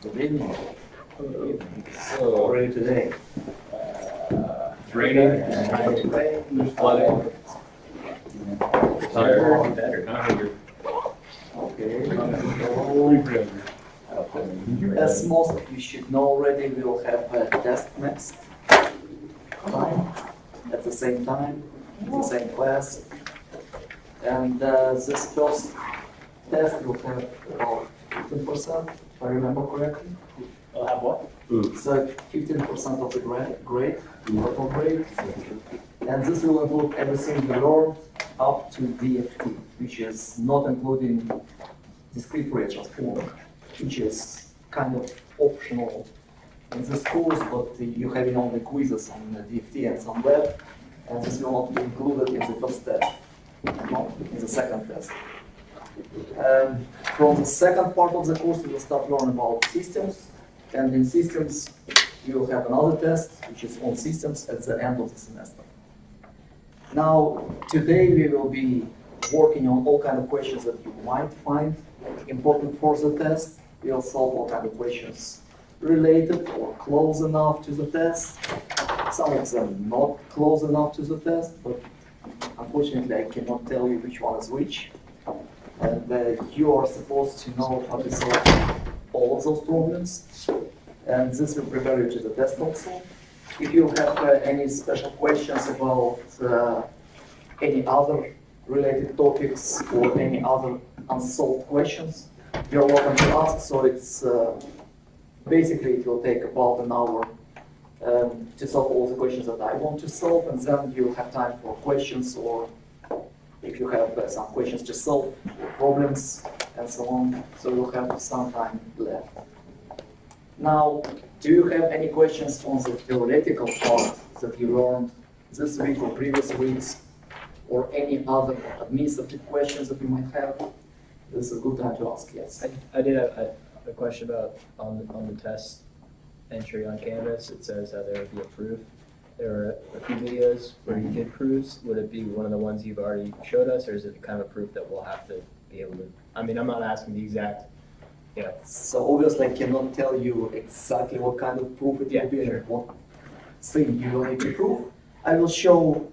Good evening. So, how are you today? It's raining. There's flooding. Tired? Better. I'm hungry. Okay. As most of you should know already, we will have a test next time, at the same time, in the same class. And this first test will have about 15%, if I remember correctly. I'll have what? So 15% of the grade, total grade. And this will include everything we learned up to DFT, which is not including discrete Fourier transform, which is kind of optional in this course, but you have only quizzes on DFT and some lab, and this will not be included in the first test, not in the second test. From the second part of the course, we will start learning about systems, and in systems, we will have another test, which is on systems at the end of the semester. Now, today we will be working on all kinds of questions that you might find important for the test. We'll solve all kinds of questions related or close enough to the test. Some of them not close enough to the test, but unfortunately I cannot tell you which one is which. And you are supposed to know how to solve all of those problems. And this will prepare you to the test also. If you have any special questions about any other related topics or any other unsolved questions, you're welcome to ask. So it's basically it will take about an hour to solve all the questions that I want to solve, and then you'll have time for questions, or if you have some questions to solve, problems, and so on. So you'll have some time left. Now, do you have any questions on the theoretical part that you learned this week or previous weeks, or any other administrative questions that you might have? This is a good time to ask, yes. I did have a question about on the test entry on Canvas. It says there would be a proof. There are a few videos where you did proofs. Would it be one of the ones you've already showed us, or is it kind of a proof that we'll have to be able to? I mean, I'm not asking the exact. Yeah. So obviously I cannot tell you exactly what kind of proof it will be, sure. and what thing you will need to prove. I will show,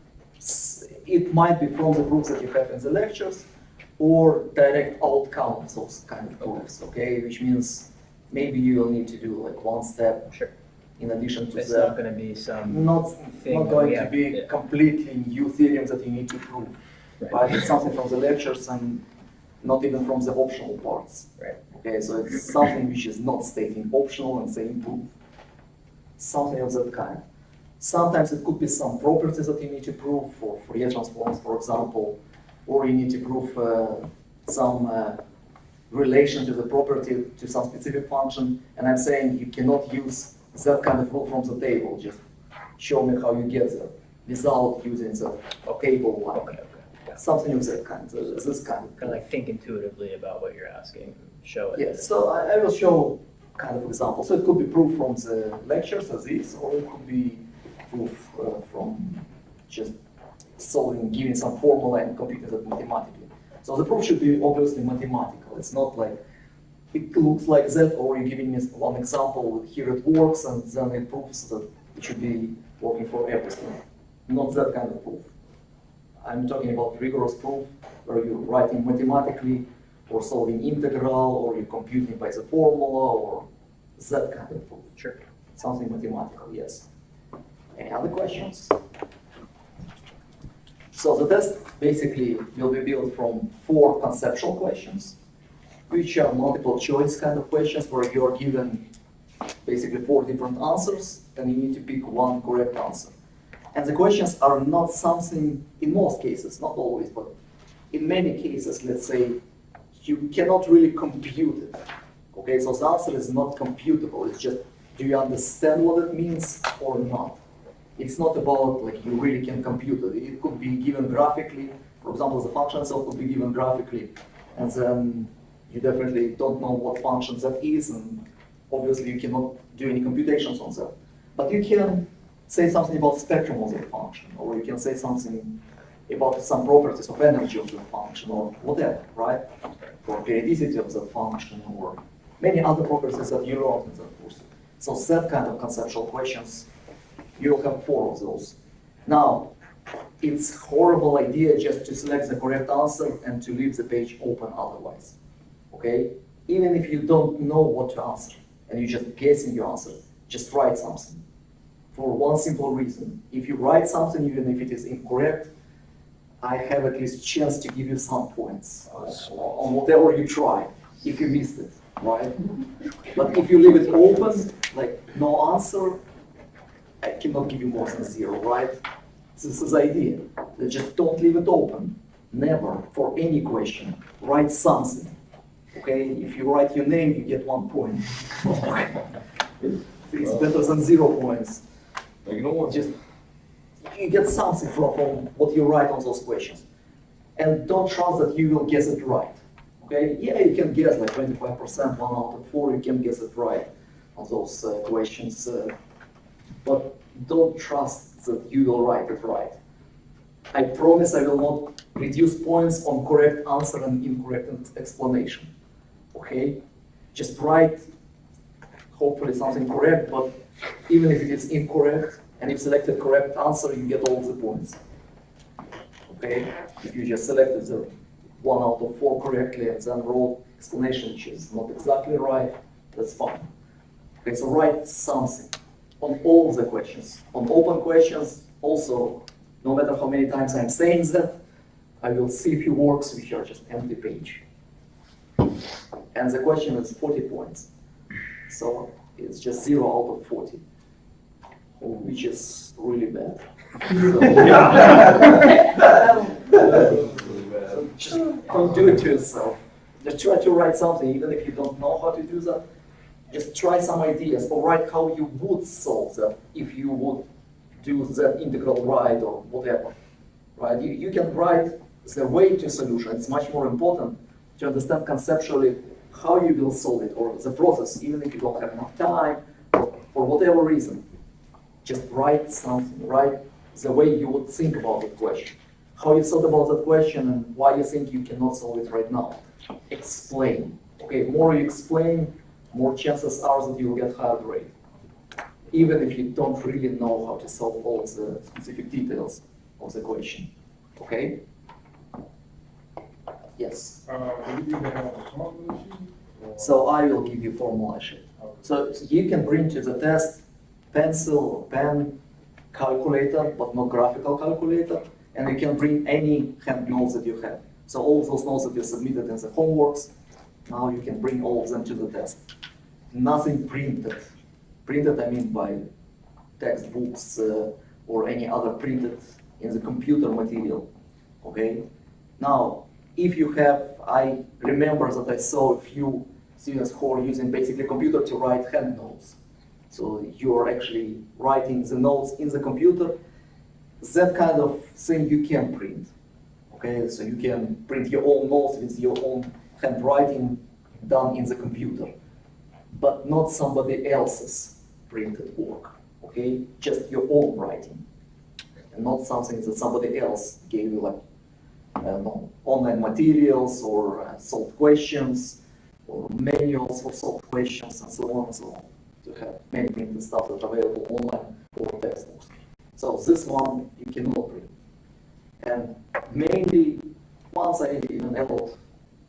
it might be from the proofs that you have in the lectures, or direct outcome of those kind of proofs, okay? Which means maybe you will need to do like one step in addition to it's that. not going to be some Not thing going that to be completely new theorems that you need to prove. Right? It's something from the lectures and not even from the optional parts. Right. Okay, so it's something which is not stating optional and saying proof. Something of that kind. Sometimes it could be some properties that you need to prove for Fourier transforms, for example, or you need to prove some relation to the property to some specific function, and I'm saying you cannot use that kind of rule from the table. Just show me how you get there without using the table line. Okay. Something of that kind, this kind. Kind of like think intuitively about what you're asking, show it. Yes, so I will show kind of examples. So it could be proof from the lectures as is, or it could be proof from just solving, giving some formula and computing that mathematically. So the proof should be obviously mathematical. It's not like it looks like that, or you're giving me one example, here it works, and then it proves that it should be working for everything. Not that kind of proof. I'm talking about rigorous proof, where you're writing mathematically, or solving integral, or you're computing by the formula, or that kind of proof. Sure. Something mathematical, yes. Any other questions? So the test basically will be built from 4 conceptual questions, which are multiple choice kind of questions where you're given basically 4 different answers, and you need to pick one correct answer. And the questions are not something, in most cases, not always, but in many cases, let's say, you cannot really compute it. Okay, so the answer is not computable. It's just, do you understand what it means or not? It's not about like you really can compute it. It could be given graphically. For example, the function itself could be given graphically, and then you definitely don't know what function that is, and obviously you cannot do any computations on that. But you can say something about the spectrum of the function, or you can say something about some properties of energy of the function, or whatever, right? For periodicity of the function, or many other properties that you learned in that course. So that kind of conceptual questions, you'll have 4 of those. Now, it's horrible idea just to select the correct answer and to leave the page open otherwise, okay? Even if you don't know what to answer and you're just guessing your answer, just write something. For one simple reason, if you write something, even if it is incorrect, I have at least chance to give you some points on whatever you try, if you missed it, right? But if you leave it open, like no answer, I cannot give you more than 0, right? This is the idea. Just don't leave it open. Never, for any question. Write something. Okay? If you write your name, you get 1 point. It's better than 0 points. Just you get something from what you write on those questions. And don't trust that you will guess it right. Okay? Yeah, you can guess like 25%, 1 out of 4, you can guess it right on those questions. But don't trust that you will write it right. I promise I will not reduce points on correct answer and incorrect explanation. Okay? Just write, hopefully something correct, but even if it is incorrect and you selected correct answer, you get all the points. Okay? If you just selected the 1 out of 4 correctly and then wrote explanation which is not exactly right, that's fine. Okay, so write something on all of the questions. On open questions, also, no matter how many times I'm saying that, I will see a few works which are just empty page. And the question is 40 points. So it's just 0 out of 40, which is really bad. So just don't do it to yourself. Just try to write something, even if you don't know how to do that. Just try some ideas, or write how you would solve that if you would do that integral right or whatever. Right? You can write the way to solution. It's much more important to understand conceptually how you will solve it, or the process, even if you don't have enough time, or for whatever reason. Just write something, write the way you would think about the question. How you thought about that question and why you think you cannot solve it right now. Explain. Okay, more you explain, more chances are that you will get higher grade. Even if you don't really know how to solve all the specific details of the question. Okay? Yes? So I will give you formula sheet. So you can bring to the test pencil or pen, calculator, but not graphical calculator, and you can bring any hand notes that you have. So all of those notes that you submitted in the homeworks, now you can bring all of them to the test. Nothing printed. Printed, I mean by textbooks or any other printed in the computer material. Okay? Now, if you have, I remember that I saw a few students who are using basically computer to write hand notes. So you're actually writing the notes in the computer. That kind of thing you can print. Okay, so you can print your own notes with your own handwriting done in the computer, but not somebody else's printed work. Okay, just your own writing, and not something that somebody else gave you, like I don't know, online materials or solved questions or manuals for solved questions and so on and so on. To have many printed stuff that's available online or textbooks. So this one you cannot print. And mainly, once I even allowed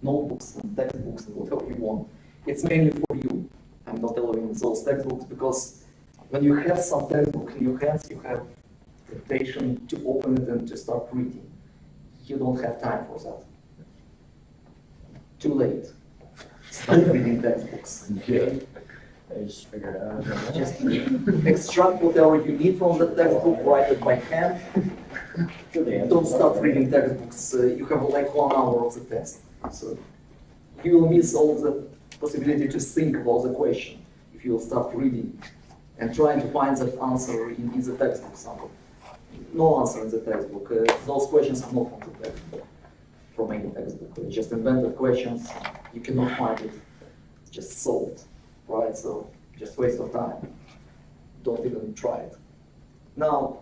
notebooks and textbooks and whatever you want, it's mainly for you. I'm not allowing those textbooks because when you have some textbook in your hands, you have the patience to open it and to start reading. You don't have time for that. Too late. Start reading textbooks. Okay? I just figured it out. Just extract whatever you need from the textbook, write it by hand. Don't start reading textbooks. You have like 1 hour of the test. So you will miss all the possibility to think about the question if you will start reading and trying to find that answer in the textbook somewhere. No answer in the textbook. Those questions are not from the textbook, from any textbook. They're just invented questions. You cannot find it. It's just solved. Right, so just waste of time. Don't even try it. Now,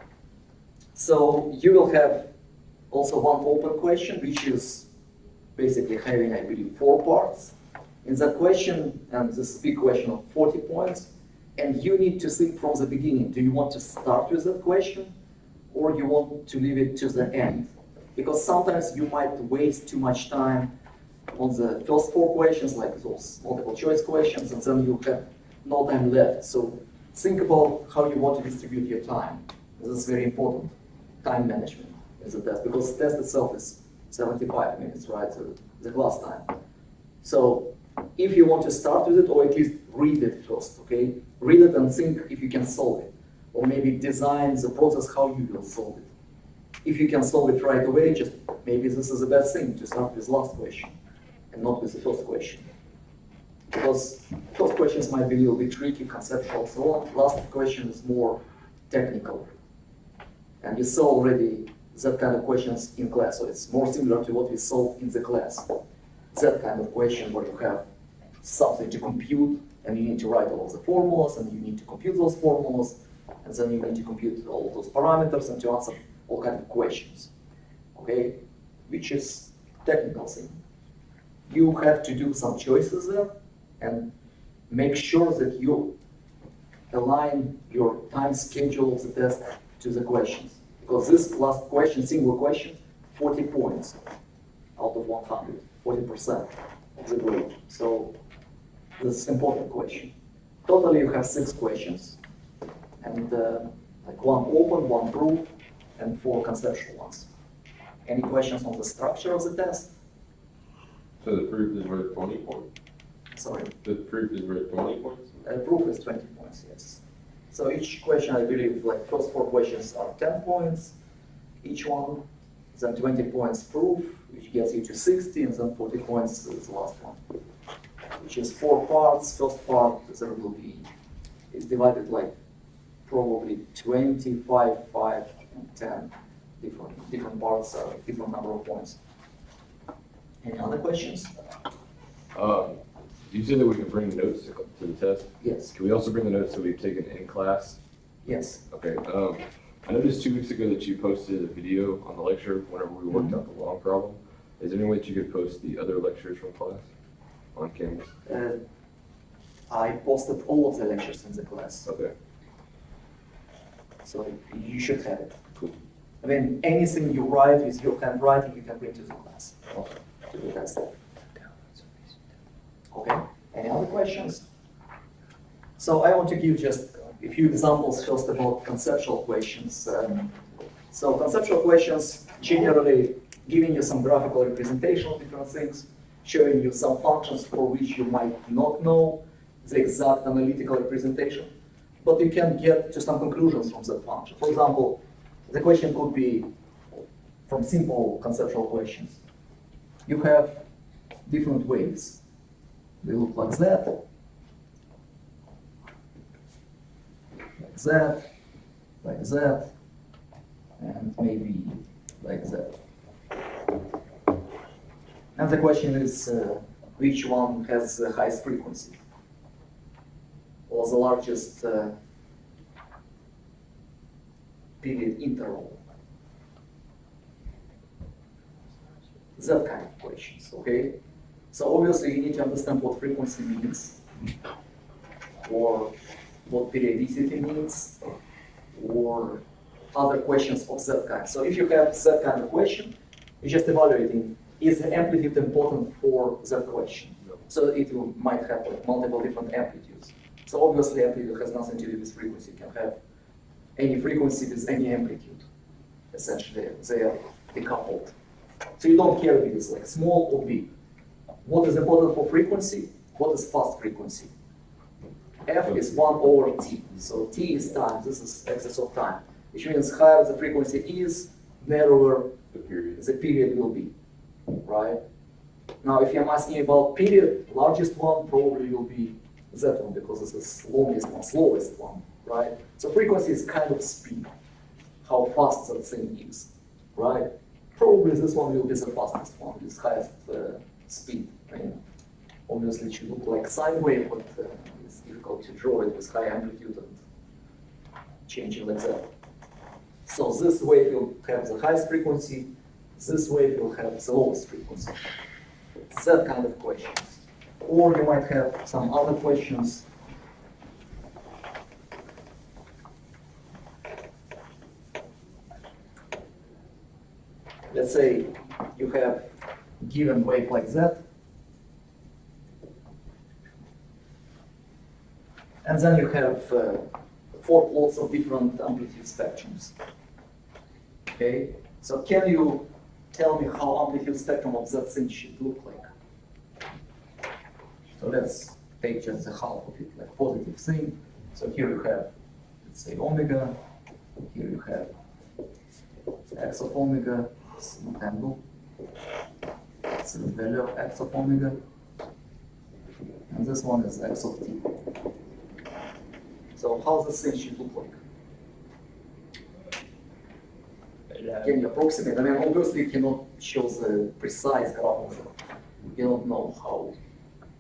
so you will have also one open question, which is basically having, I believe, 4 parts. In that question, and this big question of 40 points, and you need to think from the beginning. Do you want to start with that question, or you want to leave it to the end? Because sometimes you might waste too much time on the first 4 questions, like those multiple choice questions, and then you have no time left. So think about how you want to distribute your time. This is very important. Time management is a test, because the test itself is 75 minutes, right? So the class time. So if you want to start with it, or at least read it first, okay? Read it and think if you can solve it. Or maybe design the process how you will solve it. If you can solve it right away, just maybe this is the best thing to start with last question and not with the first question. Because first questions might be a little bit tricky, conceptual, so on. Last question is more technical. And you saw already that kind of questions in class, so it's more similar to what we saw in the class. That kind of question where you have something to compute, and you need to write all of the formulas, and you need to compute those formulas, and then you need to compute all of those parameters and to answer all kinds of questions, okay? Which is technical thing. You have to do some choices there, and make sure that you align your time schedule of the test to the questions. Because this last question, single question, 40 points out of 100, 40% of the grade. So this is an important question. Totally you have 6 questions, and like 1 open, 1 proof, and 4 conceptual ones. Any questions on the structure of the test? So the proof is worth 20 points? Sorry? The proof is worth 20 points? Proof is 20 points, yes. So each question, I believe, like first 4 questions are 10 points, each one, then 20 points proof, which gets you to 60, and then 40 points is the last one, which is 4 parts. First part, there will be, it's divided like probably 25, 5, and 10 different parts, different number of points. Any other questions? You said that we can bring notes to the test? Yes. Can we also bring the notes that we've taken in class? Yes. Okay. I noticed 2 weeks ago that you posted a video on the lecture whenever we worked out the long problem. Is there any way that you could post the other lectures from class on Canvas? I posted all of the lectures in the class. Okay. So you should have it. Cool. I mean, anything you write with your handwriting, you can bring to the class. Awesome. That's it. Okay, any other questions? So I want to give just a few examples first about conceptual questions. So conceptual questions, generally giving you some graphical representation of different things, showing you some functions for which you might not know the exact analytical representation, but you can get to some conclusions from that function. For example, the question could be from simple conceptual questions. You have different waves. They look like that, and maybe like that. And the question is, which one has the highest frequency, or the largest period interval? That kind of questions, okay? So obviously you need to understand what frequency means, or what periodicity means, or other questions of that kind. So if you have that kind of question, you're just evaluating, is the amplitude important for that question? So it might have like multiple different amplitudes. So obviously amplitude has nothing to do with frequency. You can have any frequency with any amplitude. Essentially, they are decoupled. So you don't care if it is like small or big. What is important for frequency? What is fast frequency? F is 1 over t. So t is time. This is excess of time. Which means higher the frequency is, narrower the period will be. Right? Now, if I'm asking about period, largest one probably will be that one because this is longest one, slowest one. Right? So frequency is kind of speed, how fast that thing is. Right? Probably this one will be the fastest one, this highest speed. I mean, obviously it should look like sine wave, but it's difficult to draw it with high amplitude and changing like that. So this wave will have the highest frequency, this wave will have the lowest frequency. That kind of questions. Or you might have some other questions. Let's say you have given wave like that, and then you have 4 plots of different amplitude spectrums. Okay, so can you tell me how amplitude spectrum of that thing should look like? So let's take just the half of it, like positive thing. So here you have, let's say, omega. Here you have x of omega, smooth angle. It's the value of x of omega. And this one is x of t. So how this thing should look like? Can you approximate? I mean, obviously you cannot show the precise graph of it. You don't know how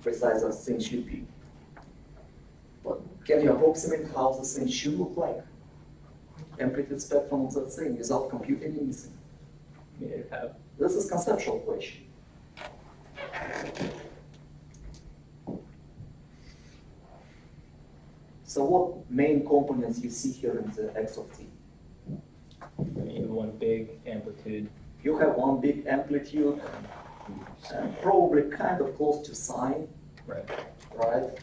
precise that thing should be. But can you approximate how the thing should look like? Amplitude spectrum of that thing without computing anything. This is conceptual question. So what main components you see here in the x of t? One big amplitude. You have one big amplitude, and probably kind of close to sine, right?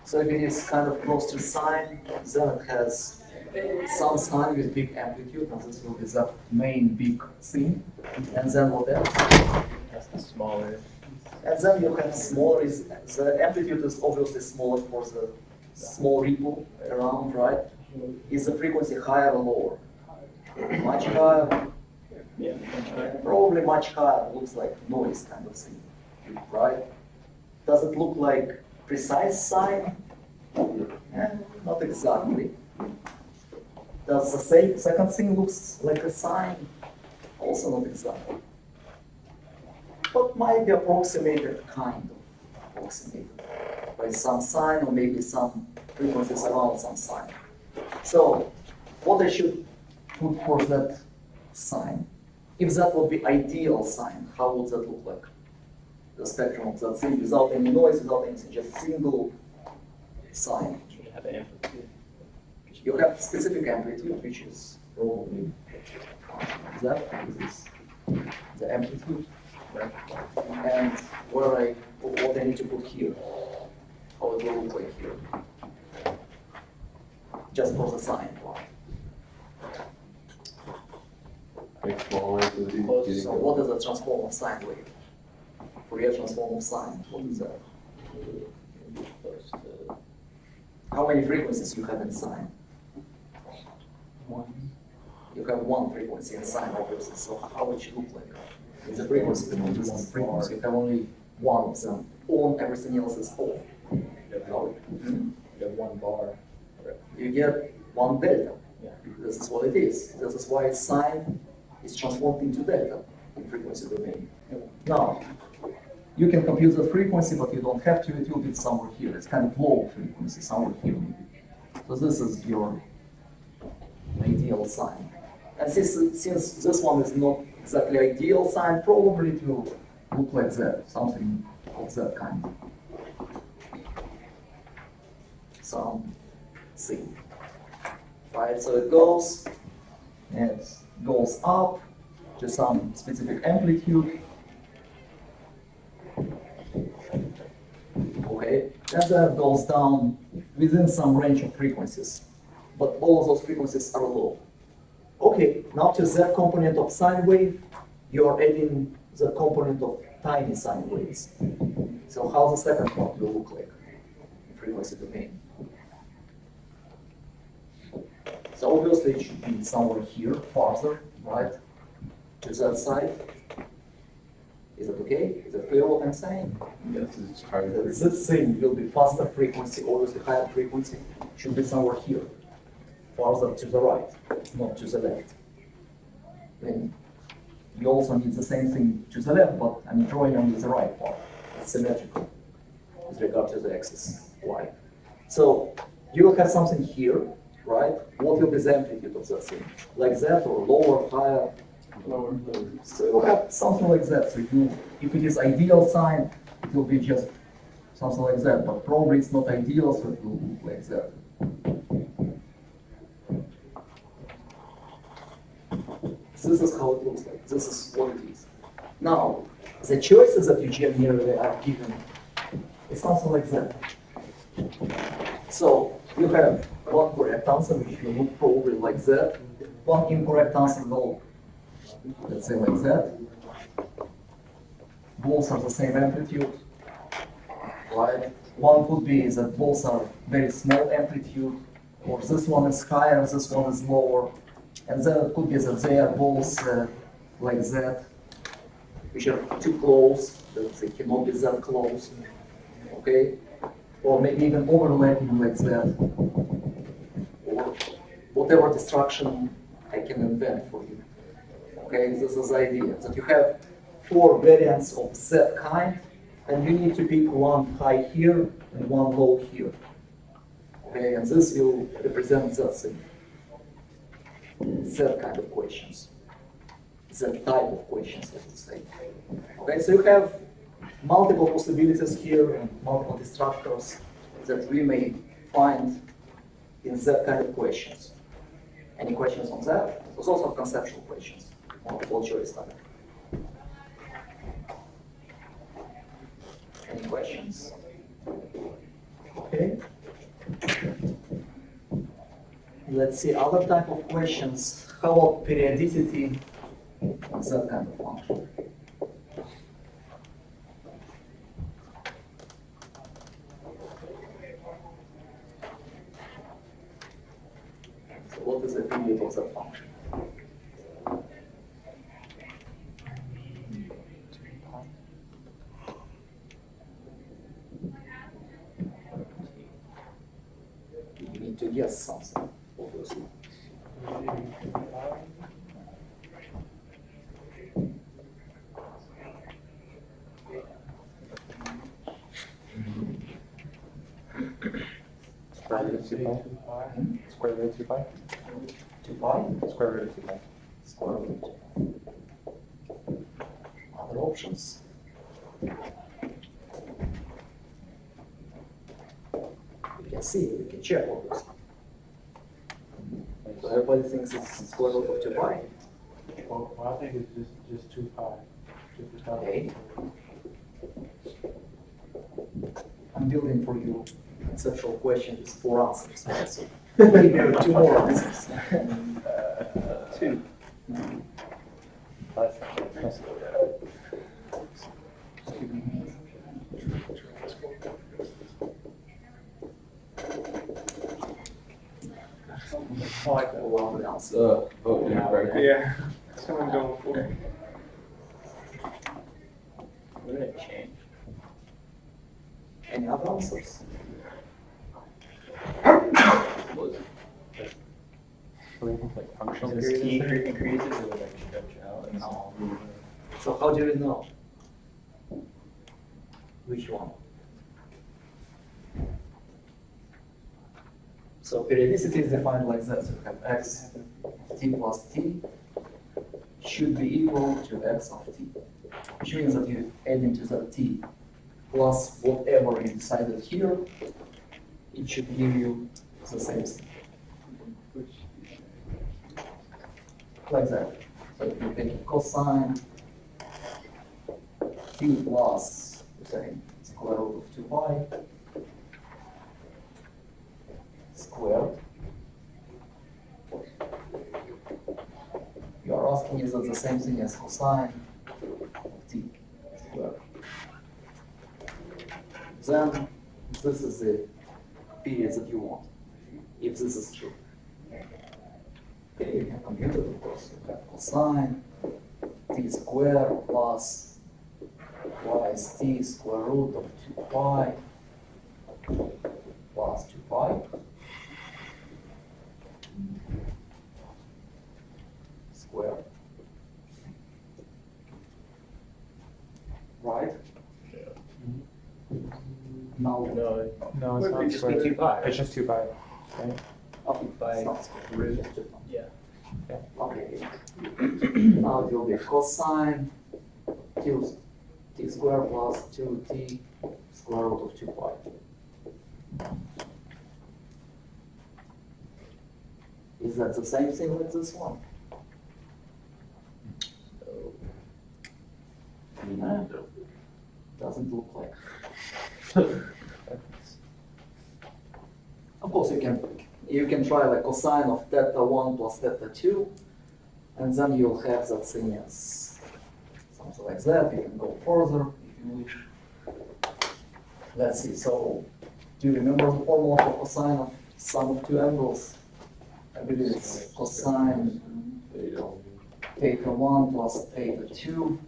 So if it is kind of close to sine, then it has some sine with big amplitude, and this will be the main big thing. And then what else? That's the smaller. And then you have smaller, the amplitude is obviously smaller for the small ripple around, right? Is the frequency higher or lower? Much higher? Yeah. Probably much higher. Looks like noise kind of thing, right? Does it look like precise sine? Not exactly. Does the second thing looks like a sine? Also not exactly. But might be approximated, kind of approximated by some sine or maybe some frequencies around some sine. So what I should put for that sine? If that would be ideal sine, how would that look like? The spectrum of that thing without any noise, without anything, just single sine. You have an amplitude. You have specific amplitude, which is probably that. This is the amplitude, right? And what I need to put here, how it will look like here, just for the sine part. So what is the transform of sine wave? Fourier transform of sine, what is that? How many frequencies you have in sine? One. You have one frequency in sine, obviously, so how it should look like? It's a frequency, the one frequency, you have only one of them. On, everything else is off. You have one bar. You get one delta. Yeah. This is what it is. This is why sine is transformed into delta in frequency domain. Now, you can compute the frequency, but you don't have to. It will be somewhere here. It's kind of low frequency, somewhere here maybe. So this is your ideal sine. And since this one is not exactly ideal sine, probably it will look like that, something of that kind. Something. Right, so it goes up to some specific amplitude. Okay, and then it goes down within some range of frequencies. But all of those frequencies are low. Okay, now to that component of sine wave, you are adding the component of tiny sine waves. So how the second part will look like in frequency domain? So obviously it should be somewhere here, farther, right? To that side. Is it okay? Is it clear what I'm saying? Yes, it's higher. This thing will be faster frequency, obviously higher frequency, should be somewhere here. Farther to the right, not to the left. Then you also need the same thing to the left, but I'm drawing only the right part. It's symmetrical with regard to the axis y. So you will have something here, right? What will be the amplitude of that thing? Like that, or lower, higher? Lower. So you will have something like that. So if it is ideal sine, it will be just something like that, but probably it's not ideal, so it will look like that. This is how it looks like. This is what it is. Now, the choices that you generally are given is something like that. So you have one correct answer, which will look probably like that. One incorrect answer will, let's say, like that. Both are the same amplitude, right? One could be that both are very small amplitude, or this one is higher, this one is lower. And then it could be that they are both like that, which are too close, that they cannot be that close, okay? Or maybe even overlapping like that, or whatever destruction I can invent for you. Okay, this is the idea, that you have 4 variants of that kind, and you need to pick one high here and one low here. Okay, and this will represent that thing. That kind of questions. That type of questions, I would say. Okay, so you have multiple possibilities here and multiple destructors that we may find in that kind of questions. Any questions on that? Those also conceptual questions, multiple choice type. Any questions? Okay. Let's see other type of questions. How about periodicity? That kind of function. So what is the period of that function? You need to guess something, obviously. Square root of 2 pi. Square root of 2 pi. 2 pi? Square root of 2 pi. Square root. Other options? We can see, we can check all this. So everybody thinks it's square root of 2 pi. Well, I think it's just 2 pi. Okay. I'm building for you conceptual questions, 4 answers. Right? So maybe there are 2 more answers. 2. I like that. Allow the answer. Oh, yeah, right. Yeah, that's what I'm going for. What did it change? Any other answers? Like functional Does T periodicity. increases or like stretch out? No. So how do you know? Which one? So periodicity is defined like that. So you have x t plus t should be equal to x of t, which means that you add into that t plus whatever you decided here, it should give you the same thing. Like that. So if you take cosine t plus, say, square root of 2 pi squared. You are asking, is that the same thing as cosine of t squared? Then this is the period that you want, if this is true. Okay, you can compute it, of course. You have cosine t squared plus twice t square root of 2 pi plus 2 pi squared. Right? Now, No, No, it it's would not just be square. 2 pi. It's just 2 pi. Right? By it's not squared, root. it's just 2 pi. Yeah. Okay. Now it will be cosine t squared plus 2t square root of 2 pi. Is that the same thing with this one? No. Doesn't look like. Of course, you can try like cosine of theta 1 plus theta 2, and then you'll have that thing as something like that. You can go further if you wish. Let's see. So, do you remember the formula for cosine of sum of two angles? I believe it's cosine theta 1 plus theta 2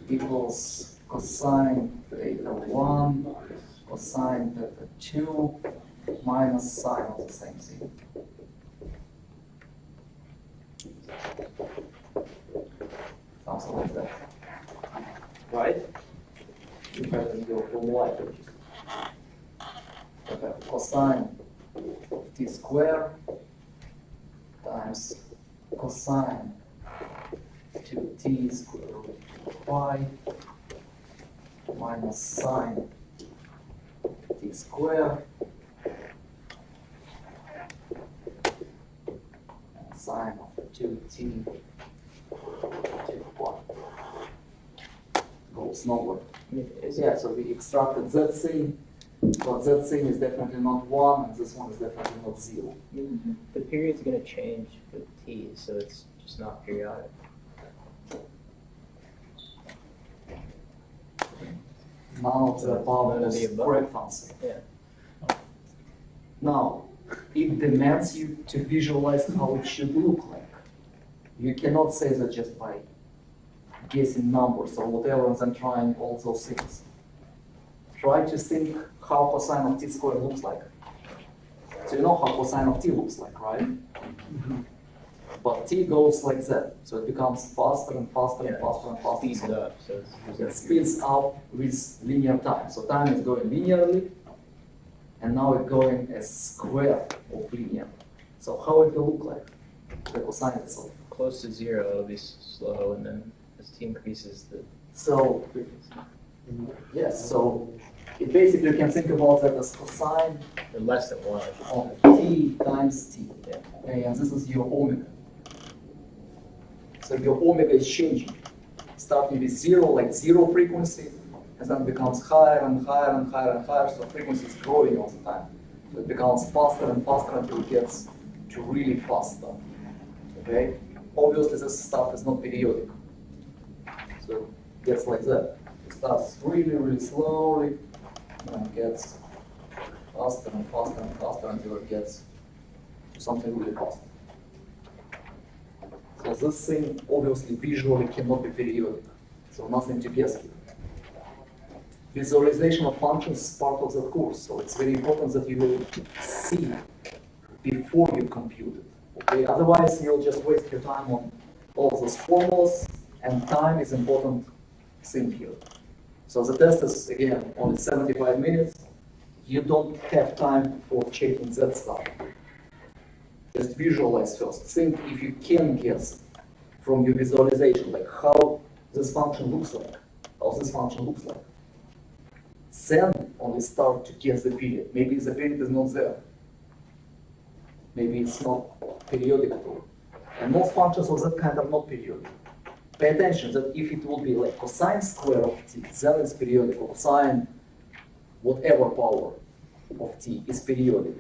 equals cosine theta 1 cosine theta 2 minus sine of the same thing. Something like that. Right? You have your formula. Okay, cosine of t squared times cosine 2t square root of pi minus sine t squared and sine of 2t to pi goes nowhere. Yeah, so we extracted that thing, but that thing is definitely not 1 and this one is definitely not 0. The period's going to change with t, so it's just not periodic. None of the above None of was the above. correct answer. Yeah. Now, it demands you to visualize how it should look like. You cannot say that just by guessing numbers or whatever and then trying all those things. Try to think how cosine of t squared looks like. So you know how cosine of t looks like, right? But t goes like that, so it becomes faster and faster and faster and faster. Speeds it up, so It speeds up with linear time. So time is going linearly, and now it's going as square of linear. So how it will look like, the cosine itself. close to 0, it'll be slow, and then as t increases the So frequency. yes, so it basically you can think about that as cosine Or less than 1, I should say. of t times t. Yeah. Okay, and this is your omega. So your omega is changing, starting with 0, like 0 frequency, and then becomes higher and higher and higher and higher, so frequency is growing all the time. So it becomes faster and faster until it gets to really fast stuff. Okay? Obviously this stuff is not periodic. So it gets like that. It starts really, really slowly, and gets faster and faster and faster until it gets to something really fast. So this thing obviously visually cannot be periodic. So nothing to guess here. Visualization of functions is part of the course, so it's very important that you will see before you compute it. Okay? Otherwise you'll just waste your time on all those formulas, and time is important thing here. So the test is again only 75 minutes. You don't have time for checking that stuff. Just visualize first. Think if you can guess from your visualization, like how this function looks like, how this function looks like. Then only start to guess the period. Maybe the period is not there. Maybe it's not periodic at all. And most functions of that kind are not periodic. Pay attention that if it will be like cosine square of t, then it's periodic, or cosine whatever power of t is periodic.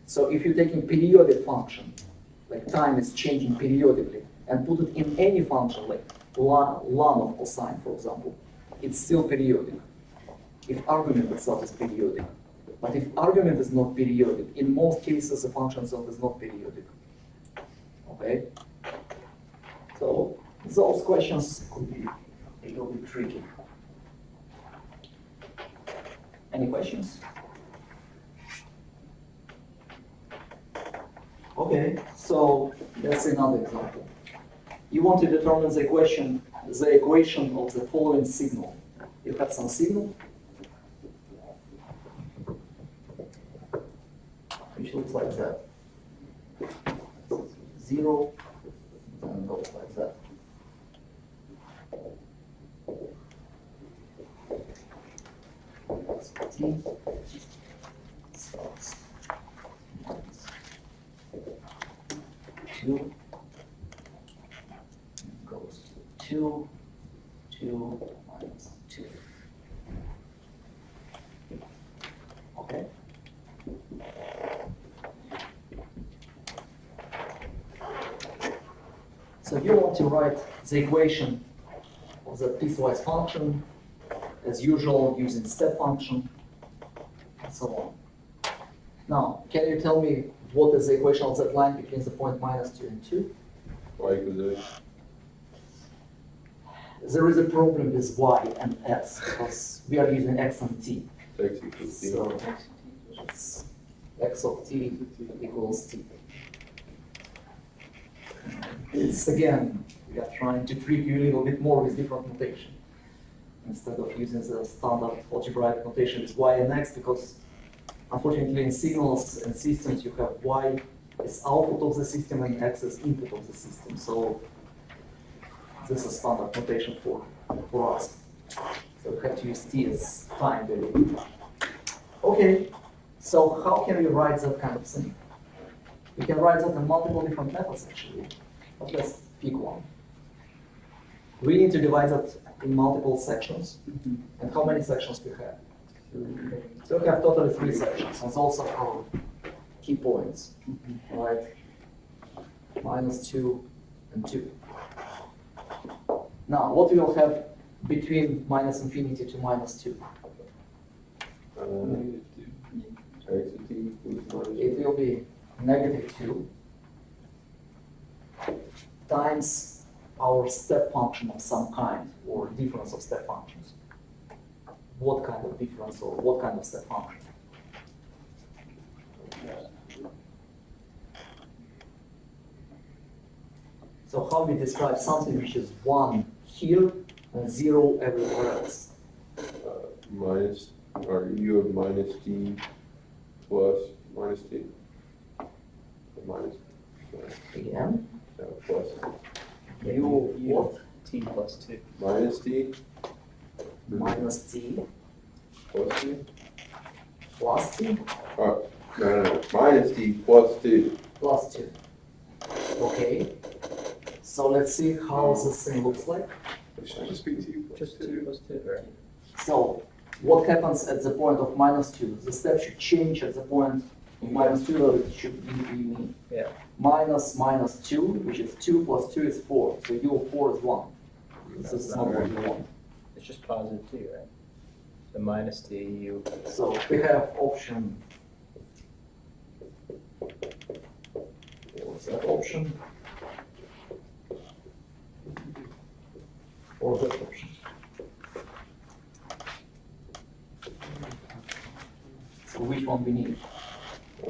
So if you're taking periodic function, like time is changing periodically, and put it in any function, like ln of cosine, for example, it's still periodic. If argument itself is periodic. But if argument is not periodic, in most cases the function itself is not periodic. Okay? So those questions could be a little bit tricky. Any questions? Okay, so let's see another example. You want to determine the equation of the following signal. You have some signal, which looks like that. 0, then goes like that. t starts minus 2, goes to 2, 2 minus 2. Okay. So you want to write the equation of the piecewise function as usual using step function and so on. Now, can you tell me what is the equation of that line between the point minus 2 and 2? Y equals X. There is a problem with y and x because we are using x and t. X equals T. So it's x of t equals t. It's again, we are trying to trick you a little bit more with different notation. Instead of using the standard algebraic notation with y and x, because unfortunately in signals and systems you have y as output of the system and x as input of the system. So this is standard notation for us. So we have to use t as time variable. Okay, so how can we write that kind of thing? We can write that in multiple different methods actually, but let's pick one. We need to divide that in multiple sections. And how many sections we have? So we have totally 3 sections, and also our key points, right? Minus 2 and 2. Now, what we will have between minus infinity to minus 2? X of T equals minus. It will be negative 2 times our step function of some kind, or difference of step functions. What kind of difference or what kind of step function? So how we describe something which is 1 here and 0 everywhere else? Minus, or u of minus T plus minus T. Minus, Again, plus. u what? T plus 2. Minus T Minus t plus T. plus t No. Minus T plus 2. plus 2. Okay. So let's see how this thing looks like. It should just be T plus Just 2 2. plus 2, right? So what happens at the point of minus 2? The step should change at the point of minus 2, or it should be mean. Yeah. Minus minus 2, which is 2 plus 2 is 4. So u of 4 is 1. This is not what you want. It's just positive 2, right? The minus T, U. So we have option. What's that option? Or that option? So which one we need?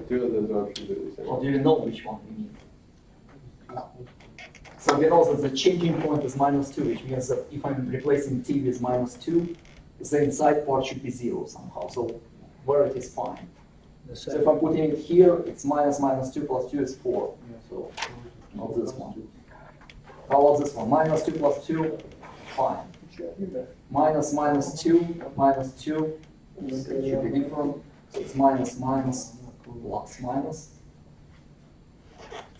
Two of those options are the same. Or do you know which one we need? So we know that the changing point is minus 2, which means that if I'm replacing t with minus 2, the inside part should be 0 somehow. So where it is fine. The So if I'm putting it here, it's minus minus 2 plus 2 is 4. So not this one. How about this one? Minus 2 plus 2, fine. Minus minus 2, minus 2, it should be different. So it's minus minus plus minus.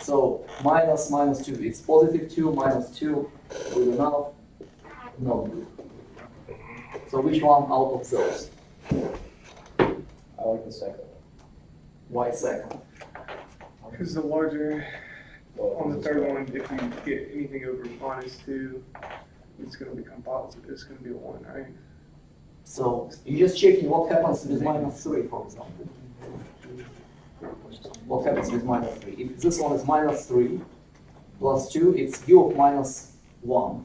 So minus minus 2, it's positive 2 minus 2, good enough? No good. So which one out of those? I like the second one. Why second? Because the larger, on the third one, if you get anything over minus 2, it's going to become positive. It's going to be a 1, right? So you're just checking what happens with minus 3, for example. What happens with minus 3? If this one is minus 3 plus 2, it's u of minus 1,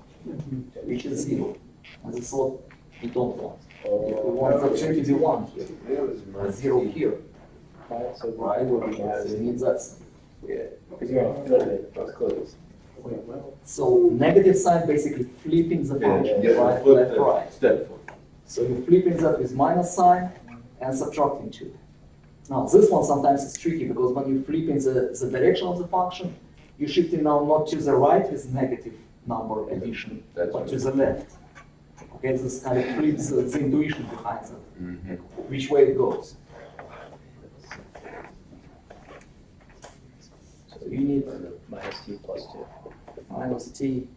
which is 0. And this is what we don't want. We want that thing to be 1 here, and 0 here. So Right? So you need that. Yeah. Because you're going to flip it. That's close. So negative sign basically flipping the function, right, left, right. Step. So you're flipping that with minus sign and subtracting 2. Now this one sometimes is tricky because when you flip in the direction of the function, you're shifting now not to the right with negative number addition, That's but what to it the left. Okay, this kind of flips the intuition behind it, which way it goes. So you need Minus t plus 2. minus t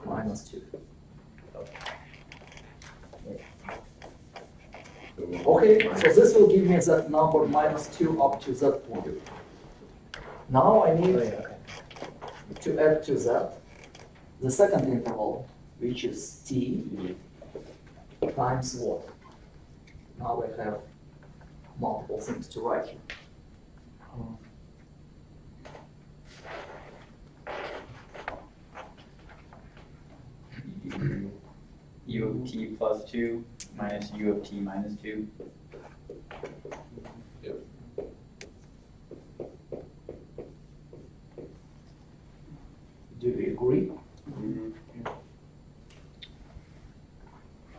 minus 2. Okay, so this will give me that number minus 2 up to that point. Now I need Oh, yeah, okay. to add to that the second interval, which is t times what? Now I have multiple things to write here. U of t plus 2 minus u of t minus 2. Do you agree?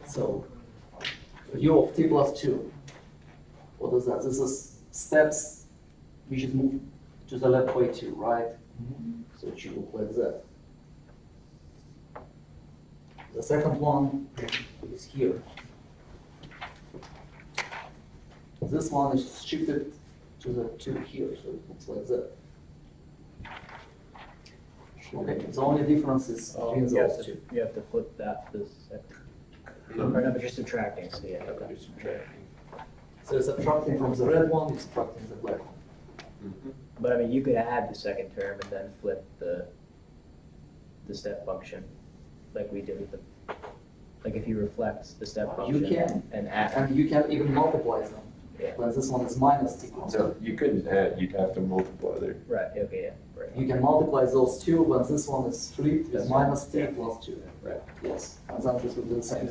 So, u of t plus 2, what is that? This is steps which is moved to the left by 2, right? So it should look like that. The second one is here. This one is shifted to the 2 here, so it looks like that. Okay, the only difference is between those two. You have to flip that to the second. Or no, but you're subtracting, so yeah. Okay. So you're subtracting from the red one, you're subtracting the black one. But I mean, you could add the second term and then flip the step function, like we did with the, like if you reflect the step function. You can, and add. and you can even multiply them. Yeah. But this one is minus t. So you couldn't add, you'd have to multiply there. Right. Okay. Yeah. Right. You can multiply those two, but this one is flipped with minus t plus 2. Right. Yes, and then this will be the same.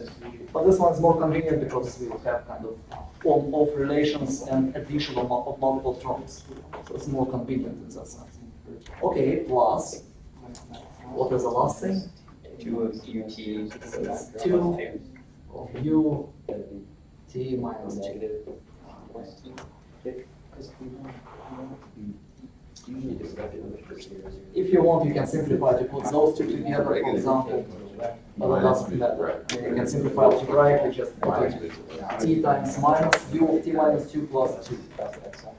But this one is more convenient because we will have kind of on-off relations and addition of multiple terms. So it's more convenient in that sense. Okay, plus, what is the last thing? 2 of ut It's plus 2 2. of u t minus 2. If you want, you can simplify to put those two together, for example. But it doesn't matter. You can simplify to right, just t times minus u of t minus 2 plus 2.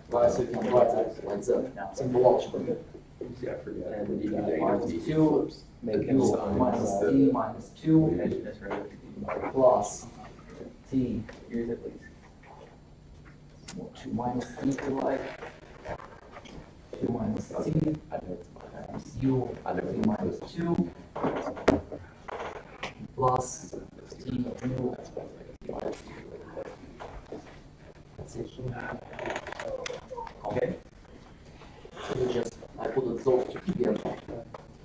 Right, so you can write it like that. Simple algebra. Minus 2 u minus t minus 2 plus t 2 minus t to right. 2 minus t times u t minus 2 plus t u minus 2. That's it. Okay? So you just, I put those two together.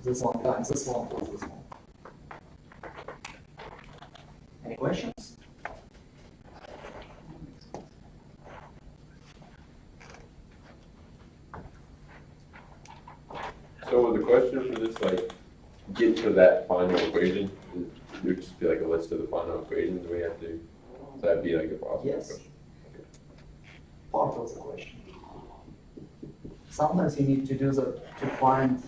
This one times this one plus this one. Any questions? So the question for this, like, get to that final equation, there would just be like a list of the final equations we have to, so that'd be like a possible Yes. question. Part of the question. Sometimes you need to do that to find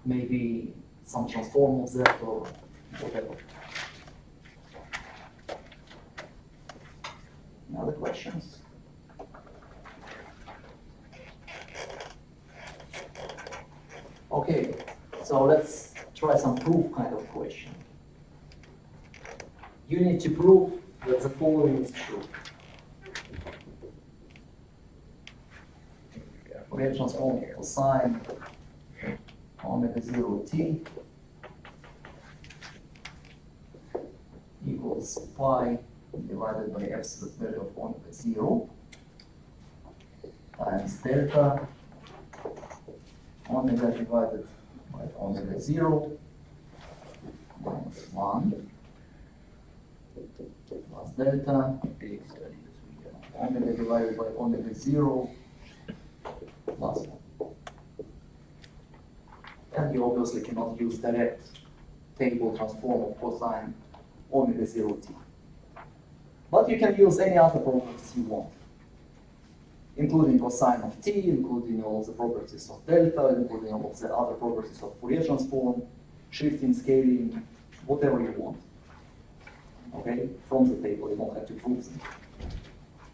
maybe some transform of that or whatever. Any other questions? Okay, so let's try some proof kind of question. You need to prove that the following is true. We have transform cosine omega 0 t equals pi divided by x with value of omega 0 times delta omega divided by omega 0 minus 1 plus delta omega divided by omega 0 plus 1. And you obviously cannot use direct table transform of cosine omega 0 t. But you can use any other properties you want, including cosine of t, including all the properties of delta, including all of the other properties of Fourier transform, shifting, scaling, whatever you want. okay, from the table. You don't have to prove them.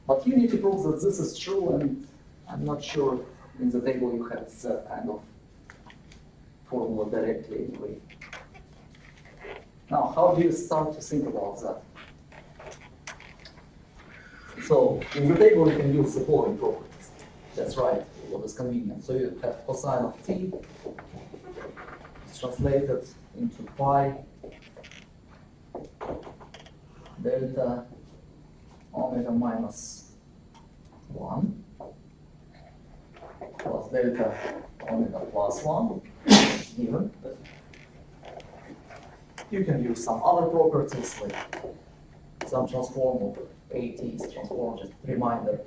But you need to prove that this is true, and I'm not sure in the table you have that kind of formula directly anyway. Now, how do you start to think about that? So, in the table you can use the following properties. That's right, what is convenient. So you have cosine of t, it's translated into pi delta omega minus 1 plus delta omega plus 1 given. You can use some other properties like some transform of AT is transformed, just reminder.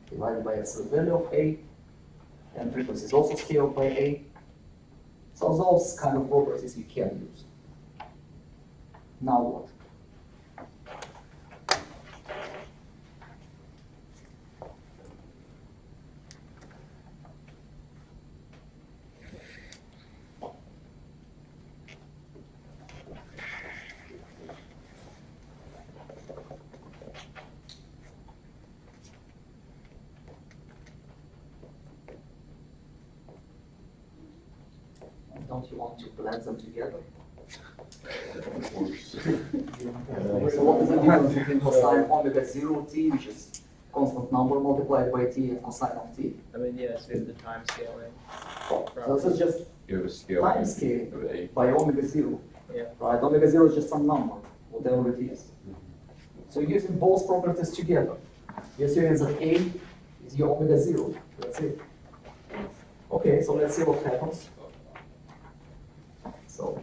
Divided by absolute value of A, and frequency is also scaled by A. So those kind of properties you can use. Now what? Don't you want to blend them together? So what is the difference between cosine omega 0 t, which is constant number multiplied by t, and cosine of t? I mean, yes, we have the time scaling. So this is just You have a scale. time scale of A. by omega 0. Yeah. Right? Omega 0 is just some number, whatever it is. So using both properties together, you assume that A is your omega 0. That's it. Okay, so let's see what happens. So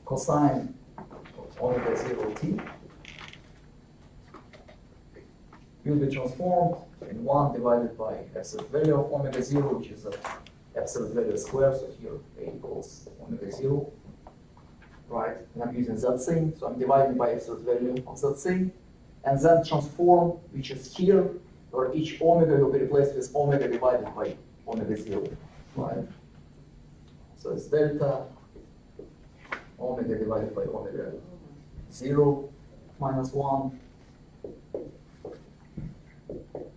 cosine of omega 0 t will be transformed in 1 divided by absolute value of omega 0, which is the absolute value square. So here A equals omega 0. Right, and I'm using that thing, so I'm dividing by absolute value of that thing, and then transform, which is here, where each omega will be replaced with omega divided by omega 0. Right? So it's delta omega divided by omega 0 minus 1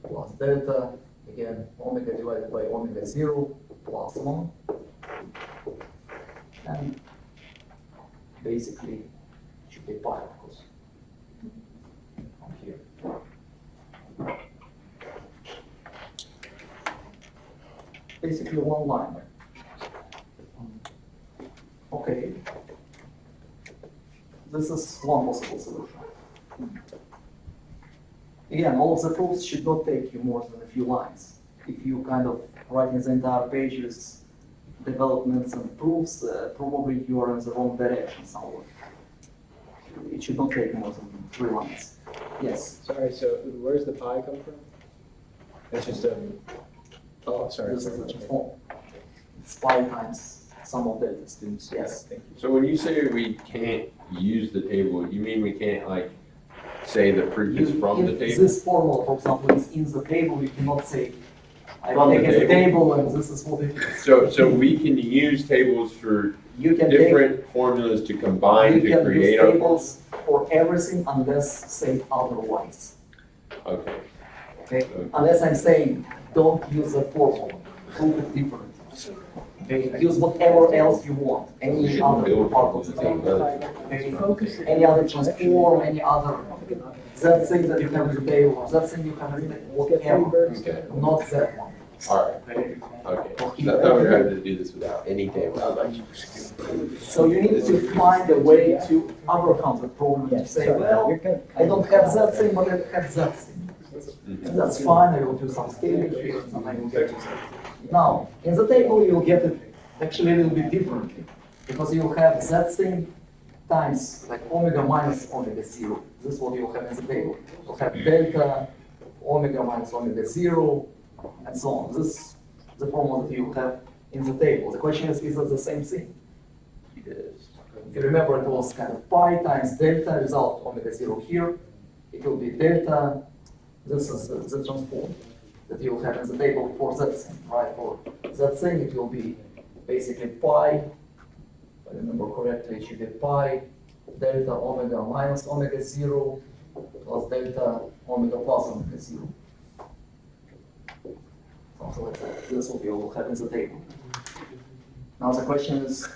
plus delta, again, omega divided by omega 0 plus 1. And basically, it should be pi, of course, from here. Basically, one liner. Okay. This is one possible solution. Again, all of the proofs should not take you more than a few lines. If you kind of write in the entire pages, developments and proofs, probably you are in the wrong direction somewhere. It should not take more than 3 lines. Yes? Sorry, so where's the pi come from? It's just a, oh, sorry. This is the transform. It's pi times sum of delta students. Yes. Thank you. So when you say we can't use the table, you mean we can't like say the proof is from the If table? this formula, for example, is in the table, you cannot say, I From the take as a table. table and this is what it is. So we can use tables for You can take, different formulas to combine you to can create use a. tables for everything unless say otherwise. Okay. Okay? Unless I'm saying, don't use the formula, prove it different. Okay? Use whatever else you want, any other part of the table. Okay? Any other transform, any other, that thing that you have in the table, that thing you have in the whatever, Okay. not that one. All right. Okay. So I thought we were having to do this without any table. So you need to find a way to overcome the problem to Yes, say, sorry, well, you're good. I don't have that thing, but I have that thing. Mhm. And that's fine, I will do some scaling here, and I will get to that. Now, in the table, you'll get it actually a little bit differently, because you'll have that thing times like omega minus omega 0. This is what you'll have in the table. You'll have delta, omega minus omega 0, and so on. This is the formula that you have in the table. The question is that the same thing? If you remember, it was kind of pi times delta without omega 0 here. It will be delta. This is the transform that you have in the table for that thing, right? For that thing, it will be basically pi, if I remember correctly, it should be pi delta omega minus omega 0 plus delta omega plus omega 0. Something like that. This will be all have in the table. Now the question is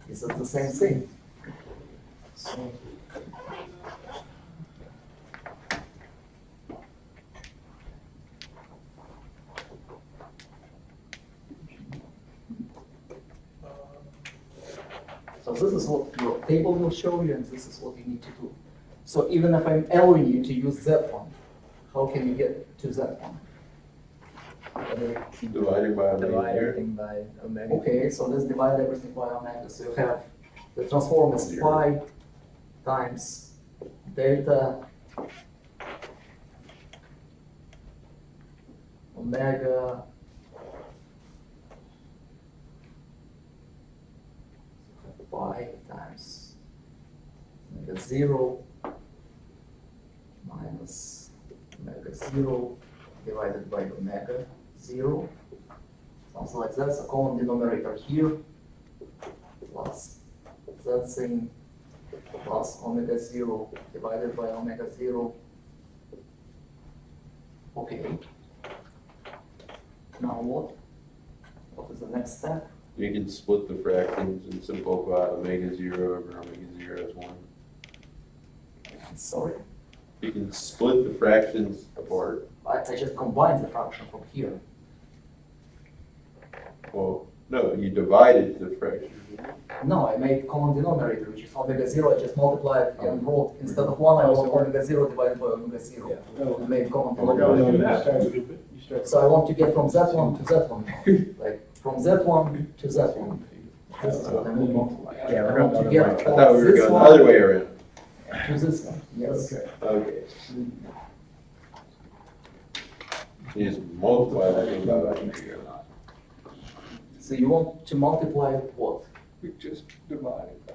it the same thing? So this is what your table will show you, and this is what you need to do. So even if I'm allowing you to use that one, how can you get to that one? Divided by omega Divide zero. everything by omega. Okay, so let's divide everything by omega. So you have the transform is pi times delta omega pi times omega 0 minus omega 0 divided by omega 0. Something like that. So common denominator here plus that thing plus omega 0 divided by omega 0. Okay. Now what? What is the next step? You can split the fractions and simplify omega 0 over omega 0 as 1. Sorry, You can split the fractions apart. I just combined the fraction from here. Well, no, you divided the fraction. No, I made common denominator, which is omega 0. I just multiplied and wrote, instead of 1, I wrote omega 0 divided by omega 0. I made common denominator. So I want to get from that one to that one. Like, from that one to that one. This is what I'm looking for. Yeah, I we're want to going get I from thought we were this going the one other way around. to this one. Yes. Okay. You just multiply that by omega 0. So you want to multiply what? We just divided by,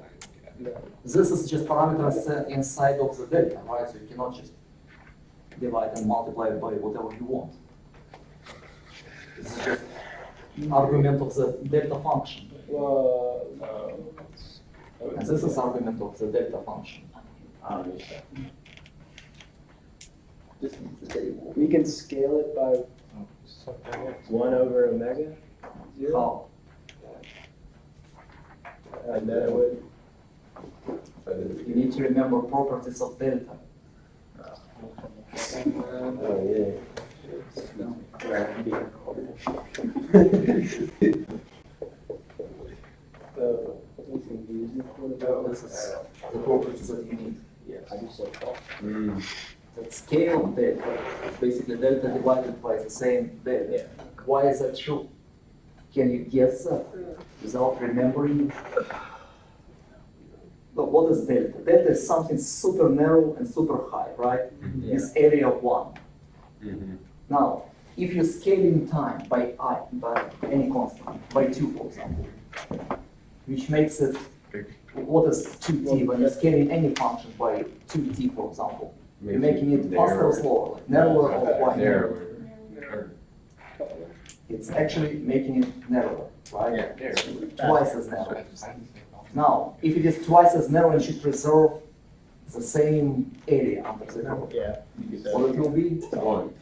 yeah. This is just parameters inside of the delta, right? So you cannot just divide and multiply by whatever you want. This is just argument of the delta function. And this is argument of the delta function. We can scale it by 1 over omega 0, How? and then it would. You need to remember properties of delta. Oh, yeah. This is the properties that you need. Mm. That scale of delta is basically delta divided by the same delta. Yeah. Why is that true? Can you guess that without remembering? Look, what is delta? Delta is something super narrow and super high, right? This area of 1. Mm-hmm. Now, if you scale in time by any constant, by 2, for example, which makes it, what is 2t when you're scaling any function by 2t, for example? You're making it faster or slower, like narrower or wider? Narrower. It's actually making it narrower, right? Twice as narrow. Now, if it is twice as narrow, it should preserve the same area under the curve. Yeah. What it will be? 1.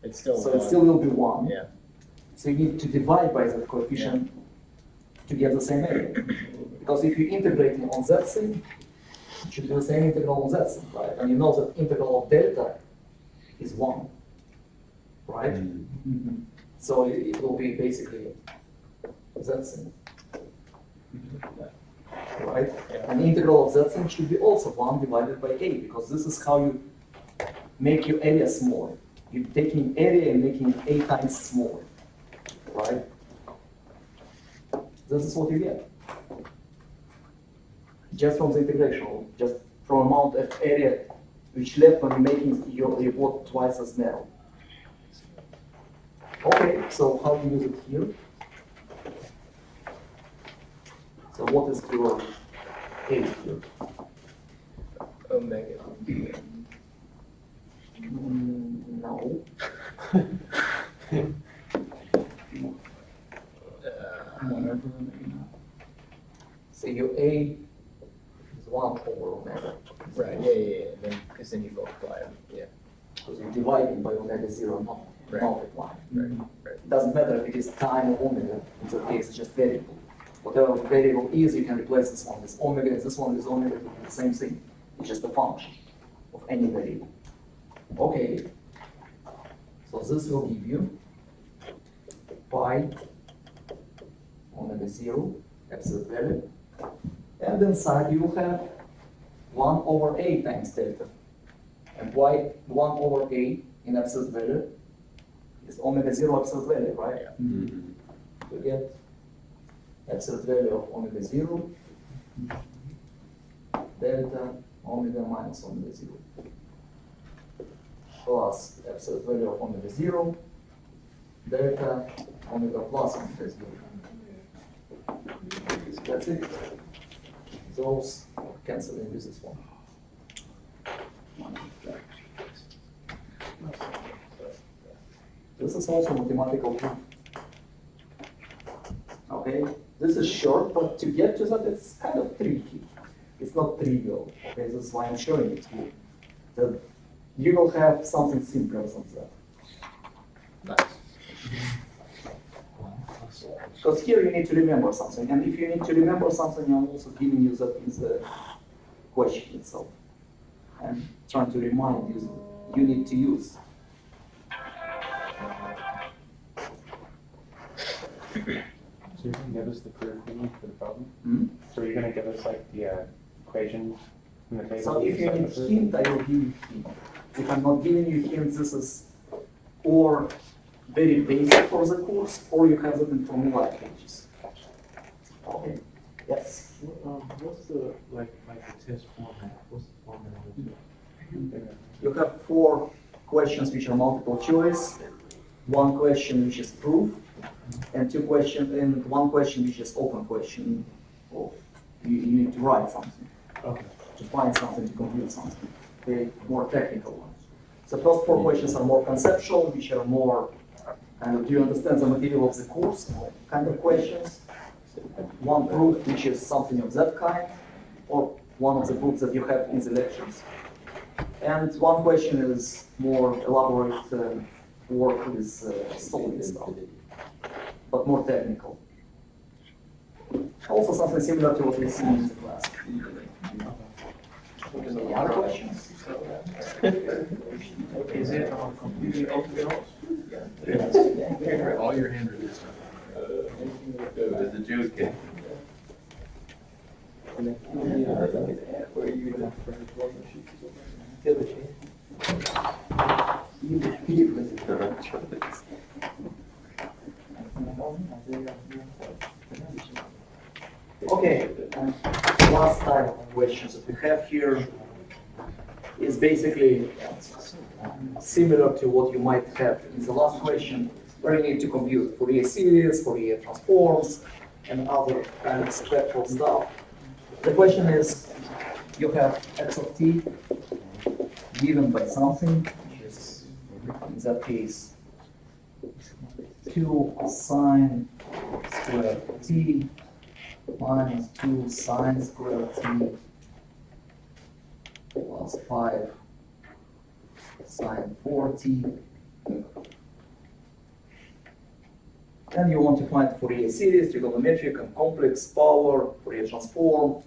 It's still. So it still will be 1. Yeah. So you need to divide by that coefficient to get the same area. Because if you integrate on that thing, it should be the same integral on that thing, right? And you know that integral of delta is 1, right? Mm. So it will be basically that thing. Right? And the integral of that thing should be also 1 divided by a, because this is how you make your area smaller. You're taking area and making it a times smaller, right? This is what you get. Just from the integration, just from amount of area which left when you're making your plot twice as narrow. Okay, so how do you use it here? So what is your a here? Omega. No. value A is 1 over omega. Right, yeah. Then, because then you multiply them, yeah. Because you're dividing by omega 0, not Right. multiplying. Right. It doesn't matter if it is time or omega, in that case it's just variable. Whatever the variable is, you can replace this one with omega, this one with omega, the same thing. It's just a function of any variable. Okay, so this will give you pi omega 0 absolute value, and inside you have 1 over a times delta. And why 1 over a in absolute value is omega 0 absolute value, right? Mhm. You get absolute value of omega 0 delta omega minus omega 0 plus absolute value of omega 0 delta omega plus omega 0. That's it. Those cancel in with this one. This is also mathematical proof. Okay, this is short, but to get to that, it's kind of tricky. It's not trivial. Okay, this is why I'm showing it to you. That you will have something simpler than that. Nice. Because here you need to remember something, and if you need to remember something, I'm also giving you that in the question itself. I'm trying to remind you that you need to use. So you're gonna give us the proof we need for the problem? Hmm? So you're gonna give us like the equation from the table? So if you Set need the proof? hint, I will give you hint. If I'm not giving you hints, this is or very basic for the course, or you have them in formula pages. Okay. Yes. What's the the test format? What's the format of it? You have 4 questions which are multiple choice, 1 question which is proof, and 2 questions, and 1 question which is open question. Or you need to write something, Okay. to find something, to compute something. The more technical ones. The first 4 questions are more conceptual, which are more kind of, do you understand the material of the course kind of questions. 1 proof, which is something of that kind, or one of the proofs that you have in the lectures. And 1 question is more elaborate work with solid stuff, but more technical. Also something similar to what we see in the class. Any other questions? Is it completely open source? All your handwritten stuff. It's a joke game. Okay, and last type of questions that we have here is basically similar to what you might have in the last question, where you need to compute Fourier series, Fourier transforms, and other kind of spectral stuff. The question is, you have x of t given by something, which is in that case 2 sine squared t minus 2 sine squared t plus 5 sine 4t. And you want to find Fourier series, trigonometric and complex power, Fourier transform.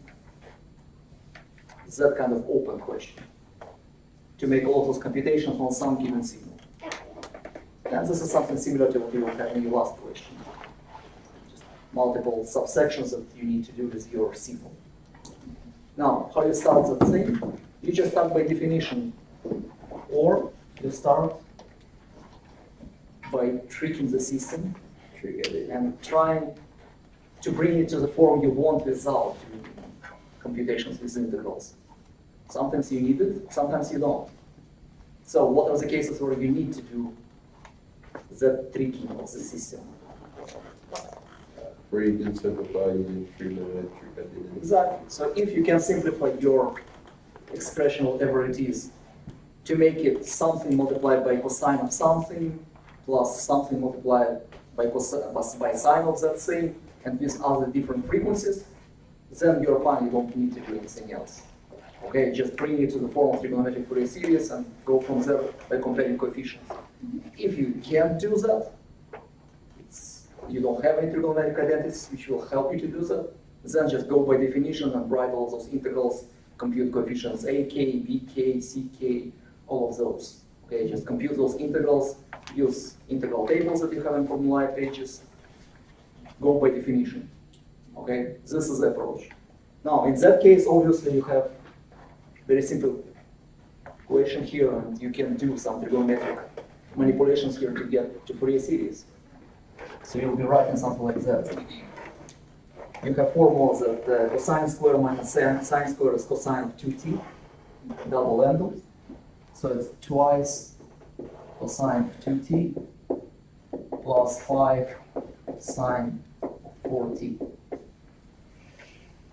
It's that kind of open question to make all those computations on some given signal. And this is something similar to what you will have in your last question. Just multiple subsections that you need to do with your signal. Now, how you start that thing? You just start by definition, or you start by tricking the system and trying to bring it to the form you want without computations with integrals. Sometimes you need it, sometimes you don't. So what are the cases where you need to do that tricking of the system? Where you can simplify using trigonometric identity. Exactly. So if you can simplify your expression, whatever it is, to make it something multiplied by cosine of something, plus something multiplied by sine of that thing, and with other different frequencies, then you're fine, you don't need to do anything else. Okay, just bring it to the form of trigonometric Fourier series and go from there by comparing coefficients. If you can't do that, you don't have any trigonometric identities which will help you to do that, then just go by definition and write all those integrals, compute coefficients AK, BK, CK, all of those. Okay, just compute those integrals, use integral tables that you have in formulae pages, go by definition. Okay, this is the approach. Now, in that case, obviously you have very simple equation here, and you can do some trigonometric manipulations here to get to Fourier series. So you'll be writing something like that. You have formulas that cosine square minus sine square is cosine of 2t, double angle. So it's twice cosine of 2t plus 5 sine of 4t.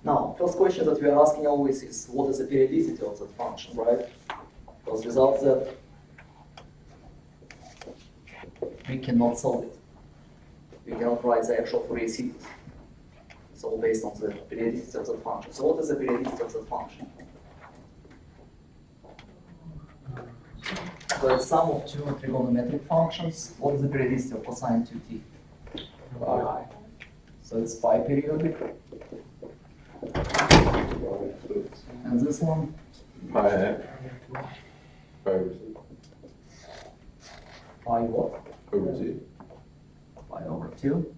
Now, first question that we are asking always is, what is the periodicity of that function, right? Because without that, we cannot solve it. We cannot write the actual Fourier series. It's all based on the periodicity of that function. So what is the periodicity of that function? So it's sum of two trigonometric functions. What is the periodicity of cosine 2t? Pi. So it's pi periodic. And this one? Pi x. Pi over c. Pi what? Over c. Pi over 2.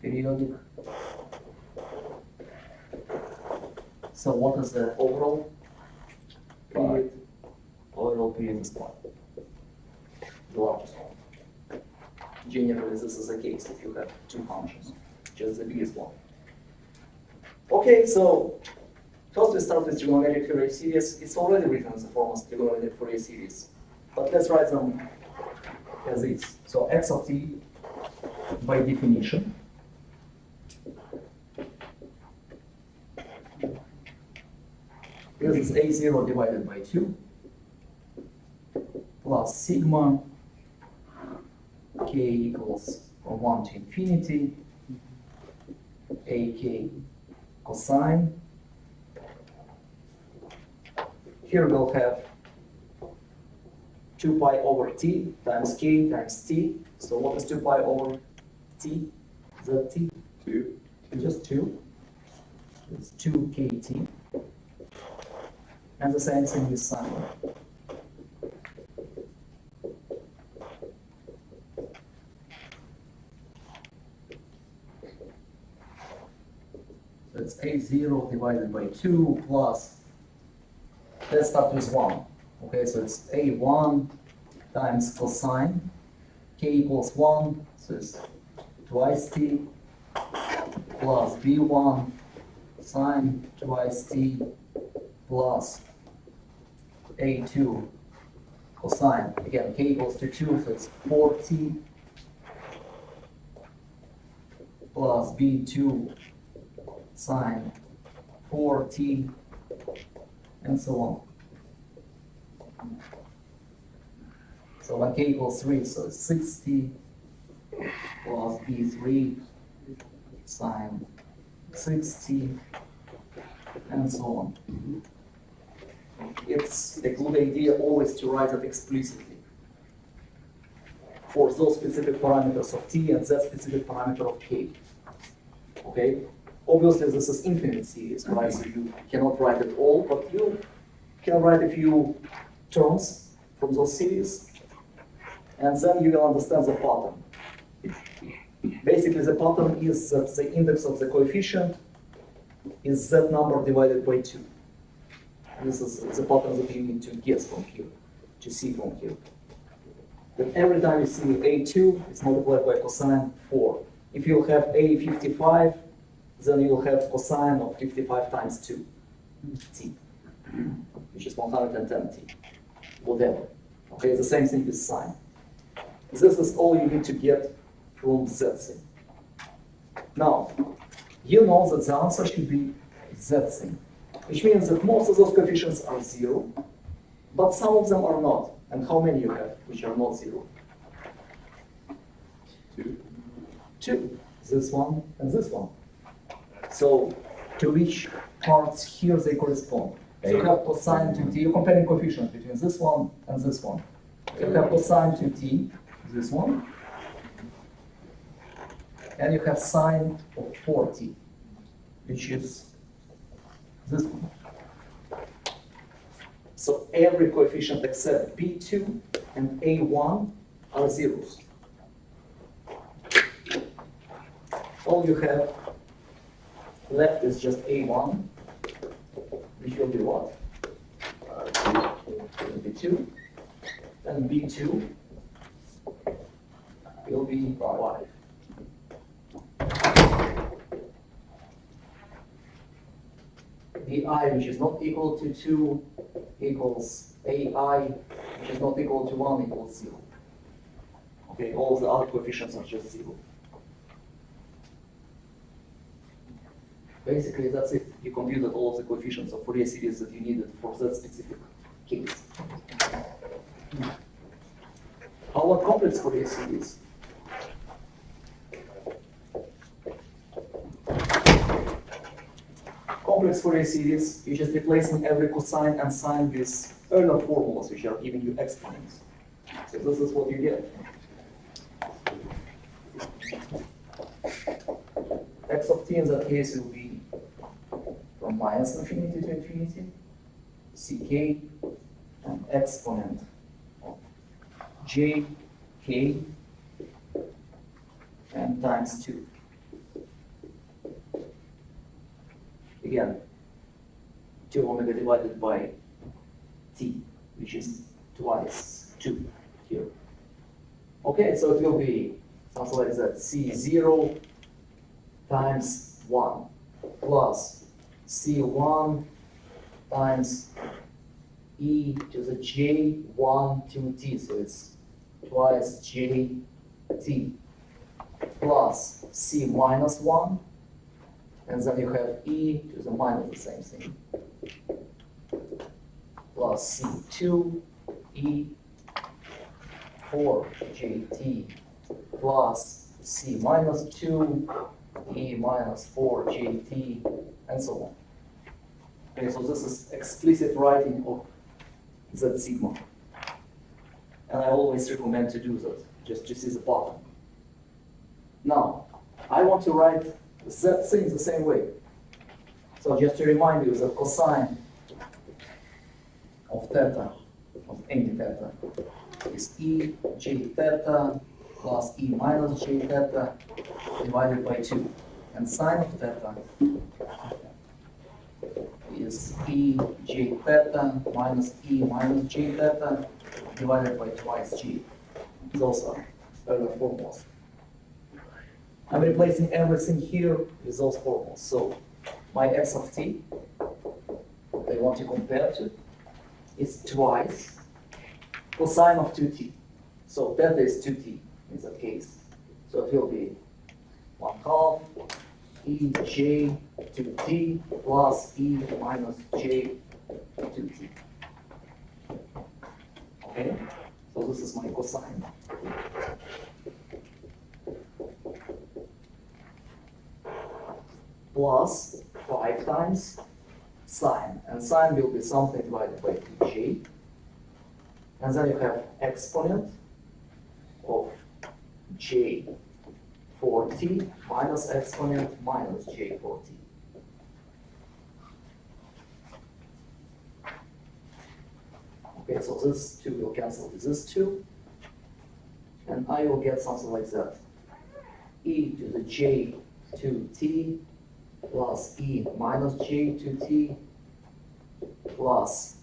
Periodic. So what is the overall period? Overall period is pi. The largest one. Generally, this is the case if you have two functions, just the biggest one. Okay, so first we start with trigonometric Fourier series. It's already written as a form of trigonometric Fourier series, but let's write them as is. So x of t, by definition, this is a0 divided by 2 plus sigma k equals from 1 to infinity ak cosine. Here we'll have 2 pi over t times k times t. So what is 2 pi over t? Is that t? 2. Just 2. It's 2 kt. And the same thing with sine. So it's a0 divided by 2 plus, let's start with 1. Okay, so it's a1 times cosine, k equals 1, so it's twice t, plus b1 sine twice t, plus a2 cosine. Again, k equals to 2, so it's 4t, plus b2 sine 4t, and so on. So when k equals 3, so it's 6t plus b3 sine 6t, and so on. It's a good idea always to write it explicitly for those specific parameters of t and that specific parameter of k. Okay? Obviously, this is infinite series, right? So you cannot write it all, but you can write a few terms from those series, and then you will understand the pattern. Basically, the pattern is that the index of the coefficient is that number divided by 2. This is the pattern that you need to guess from here, to see from here. That every time you see a2, it's multiplied by cosine 4. If you have a55, then you'll have cosine of 55 times 2, t, which is 110t, whatever. Okay, the same thing with sine. This is all you need to get from that thing. Now, you know that the answer should be that thing, which means that most of those coefficients are 0, but some of them are not. And how many you have which are not 0? 2. 2. This one and this one. So to which parts here they correspond? So you have cosine 2t, you're comparing coefficients between this one and this one. So you have cosine 2t, this one, and you have sine of 4t, which is this one. So every coefficient except b2 and a1 are zeros. All you have left is just a1, which will be what? b2, and b2 will be 5. bi, which is not equal to 2, equals ai, which is not equal to 1, equals 0. Okay, all of the other coefficients are just 0. Basically, that's it. You computed all of the coefficients of Fourier series that you needed for that specific case. How about complex Fourier series? Complex Fourier series, you're just replacing every cosine and sine with Euler formulas, which are giving you exponents. So this is what you get. X of t in that case will be from minus infinity to infinity, ck, and exponent of j, k, and times 2. Again, 2 omega divided by t, which is twice 2 here. Okay, so it will be something like that, c0 times 1 plus c1 times e to the j1 to t, so it's twice j t plus c minus 1, and then you have e to the minus the same thing, plus c2 e 4 jt plus c minus 2 e minus 4 jt, and so on. Okay, so this is explicit writing of z sigma. And I always recommend to do that, just to see the bottom. Now, I want to write z thing the same way. So just to remind you, the cosine of theta, of any theta, is e j theta plus e minus j theta divided by 2. And sine of theta is e j theta minus e minus j theta divided by twice g. Those are Euler formulas. I'm replacing everything here with those formulas. So my x of t, what I want to compare to, is twice cosine of 2t. So theta is 2t in that case. So it will be 1/2 e j 2t plus e minus j 2t. Okay? So this is my cosine. Plus 5 times sine. And sine will be something divided by 2j. And then you have exponent of j 4t minus exponent minus j 4t. Okay, so this 2 will cancel with this 2. And I will get something like that. E to the j 2t plus e minus j 2t plus,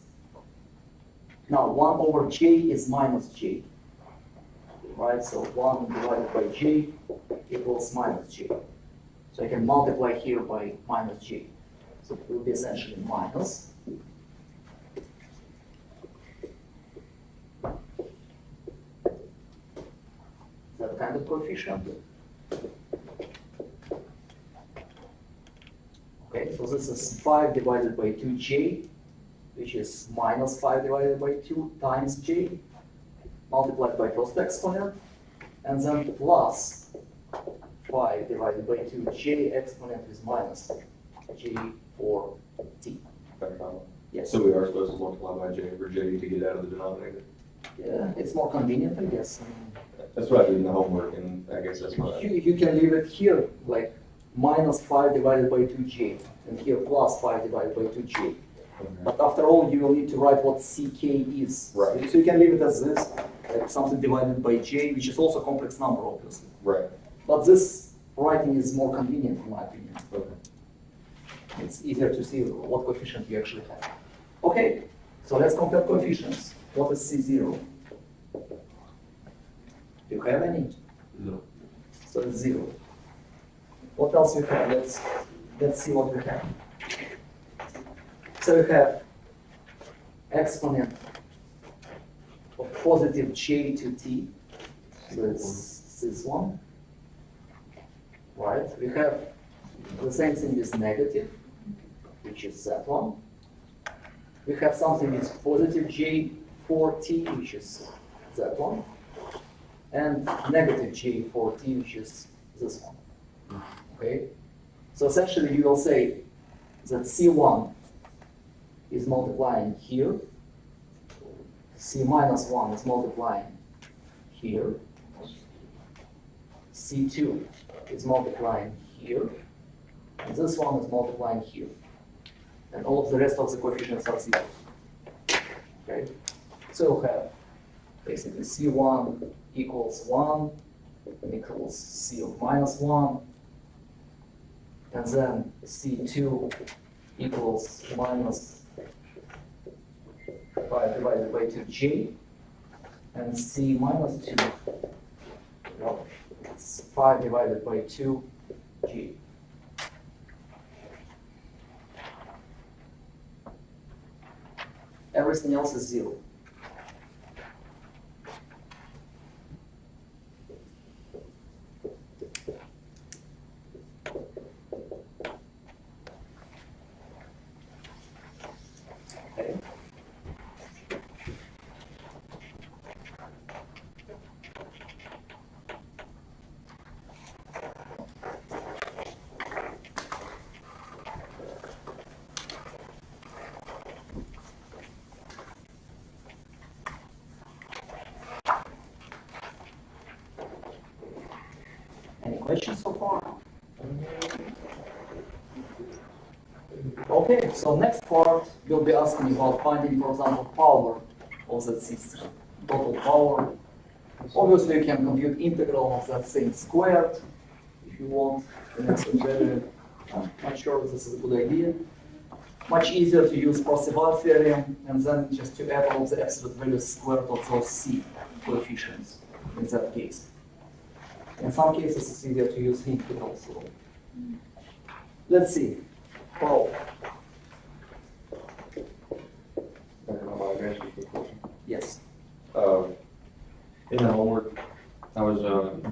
now 1 over j is minus j, right? So 1 divided by j equals minus j. So I can multiply here by minus j. So it will be essentially minus. That kind of coefficient. Okay, so this is 5 divided by 2j, which is minus 5 divided by 2 times j, multiplied by first exponent, and then plus 5 divided by 2 j exponent is minus j for t. Yes. So we are supposed to multiply by j over j to get out of the denominator? Yeah, it's more convenient, I guess. That's what I did in the homework, and I guess that's my. You can leave it here, like minus 5 divided by 2j, and here plus 5 divided by 2j. But after all, you will need to write what ck is. Right. So you can leave it as this, like something divided by j, which is also a complex number, obviously. Right. But this writing is more convenient, in my opinion. Okay. It's easier to see what coefficient you actually have. Okay, so let's compare coefficients. What is C0? Do you have any? No. So it's 0. What else we have? Let's see what we have. So we have exponent of positive j to t. So it's this one. Right? We have the same thing with negative, which is that one. We have something with positive j for t, which is that one. And negative j for t, which is this one. Okay? So essentially you will say that C1 is multiplying here, C minus 1 is multiplying here, C2 is multiplying here, and this one is multiplying here. And all of the rest of the coefficients are zeros. Okay? So we'll have basically C1 equals 1 equals C of minus 1, and then C2 equals minus 5 divided by 2j, and C minus 2, well, it's 5 divided by 2j. Everything else is 0. Okay. Any questions so far? Okay, so next part, we'll be asking about finding, for example, power of that system, total power. Obviously, you can compute integral of that thing squared if you want. And that's very, I'm not sure if this is a good idea. Much easier to use Parseval theorem and then just to add all the absolute values squared of those C coefficients in that case. In some cases, it's easier to use integral. So let's see. Well, yes. In the homework, I was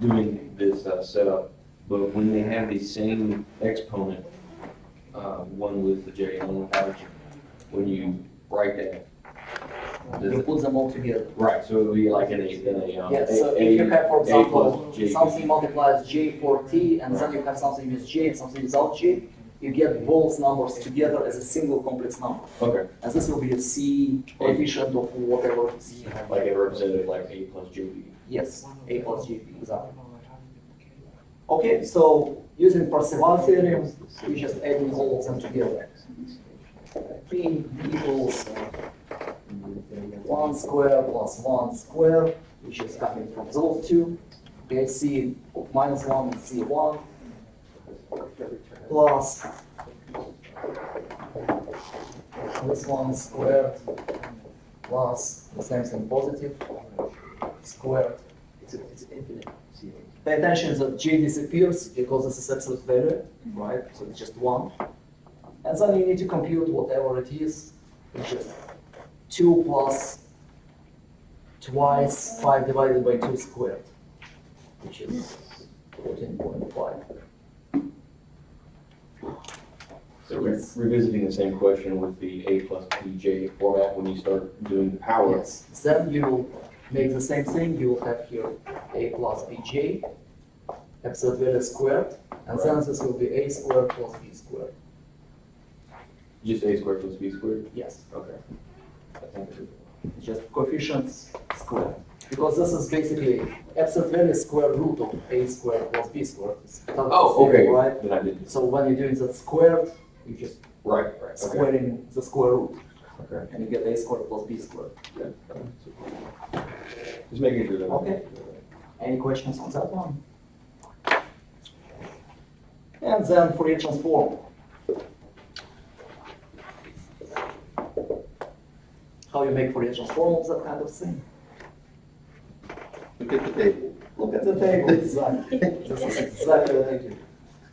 doing this setup, but when they have the same exponent, one with the j and one without j, when you write that, You put them all together. right? So it would be like in a Yes, so if you have, for example, plus J. something multiplies j for t, and then you have something with j and something without j, you get both numbers together as a single complex number. Okay. And this will be a c coefficient of whatever c. Like it represented like a plus jb. Yes, a plus jb, exactly. Okay, so using Parseval theorem, we just adding all of them together. P equals 1 square plus 1 square, which is coming from those two. Okay, c of minus 1 and c1 plus this one squared plus the same thing positive squared. It's infinite. Pay attention that j disappears because this is absolute value, right? So it's just 1. And then you need to compute whatever it is, which is 2 plus twice 5 divided by 2 squared, which is 14.5. So revisiting the same question with the a plus bj format when you start doing the power. Yes. Then you will make the same thing. You will have here a plus bj, absolute value squared, and then this will be a squared plus b squared. Just a squared plus b squared? Yes, Okay. I think it is. just coefficients squared. Because this is basically absolute value square root of a squared plus b squared. It's Oh, okay. right? Then I did. So when you're doing that squared, you just Right, right. Okay. squaring the square root, Okay. and you get a squared plus b squared. Yeah. Just making sure that. Okay. Any questions on that one? And then Fourier transform. How you make Fourier transform of that kind of thing? Look at the table. Look at the table, exactly. This is exactly what I do.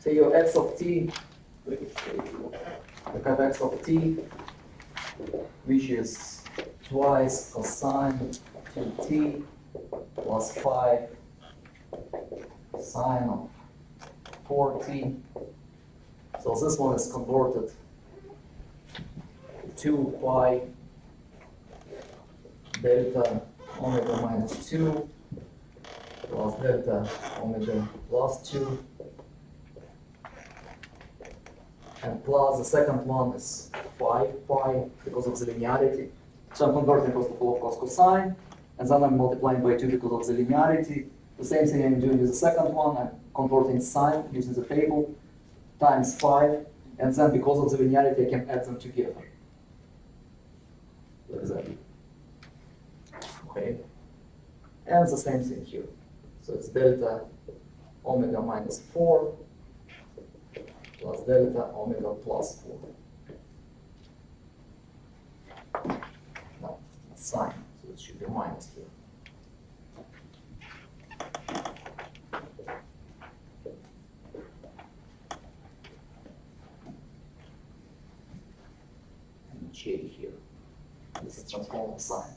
So your x of t, you have x of t, which is twice cosine 2t plus 5 sine of 4t. So this one is converted to pi delta omega minus 2 plus delta omega plus 2. And plus the second one is 5 pi because of the linearity. So I'm converting first of all cos cosine, and then I'm multiplying by 2 because of the linearity. The same thing I'm doing with the second one. I'm converting sine using the table times 5, and then because of the linearity I can add them together. Like that. Okay. And the same thing here. So it's delta omega minus 4 plus delta omega plus 4. No, it's sine, so it should be minus here. And J here. This is transform of sine.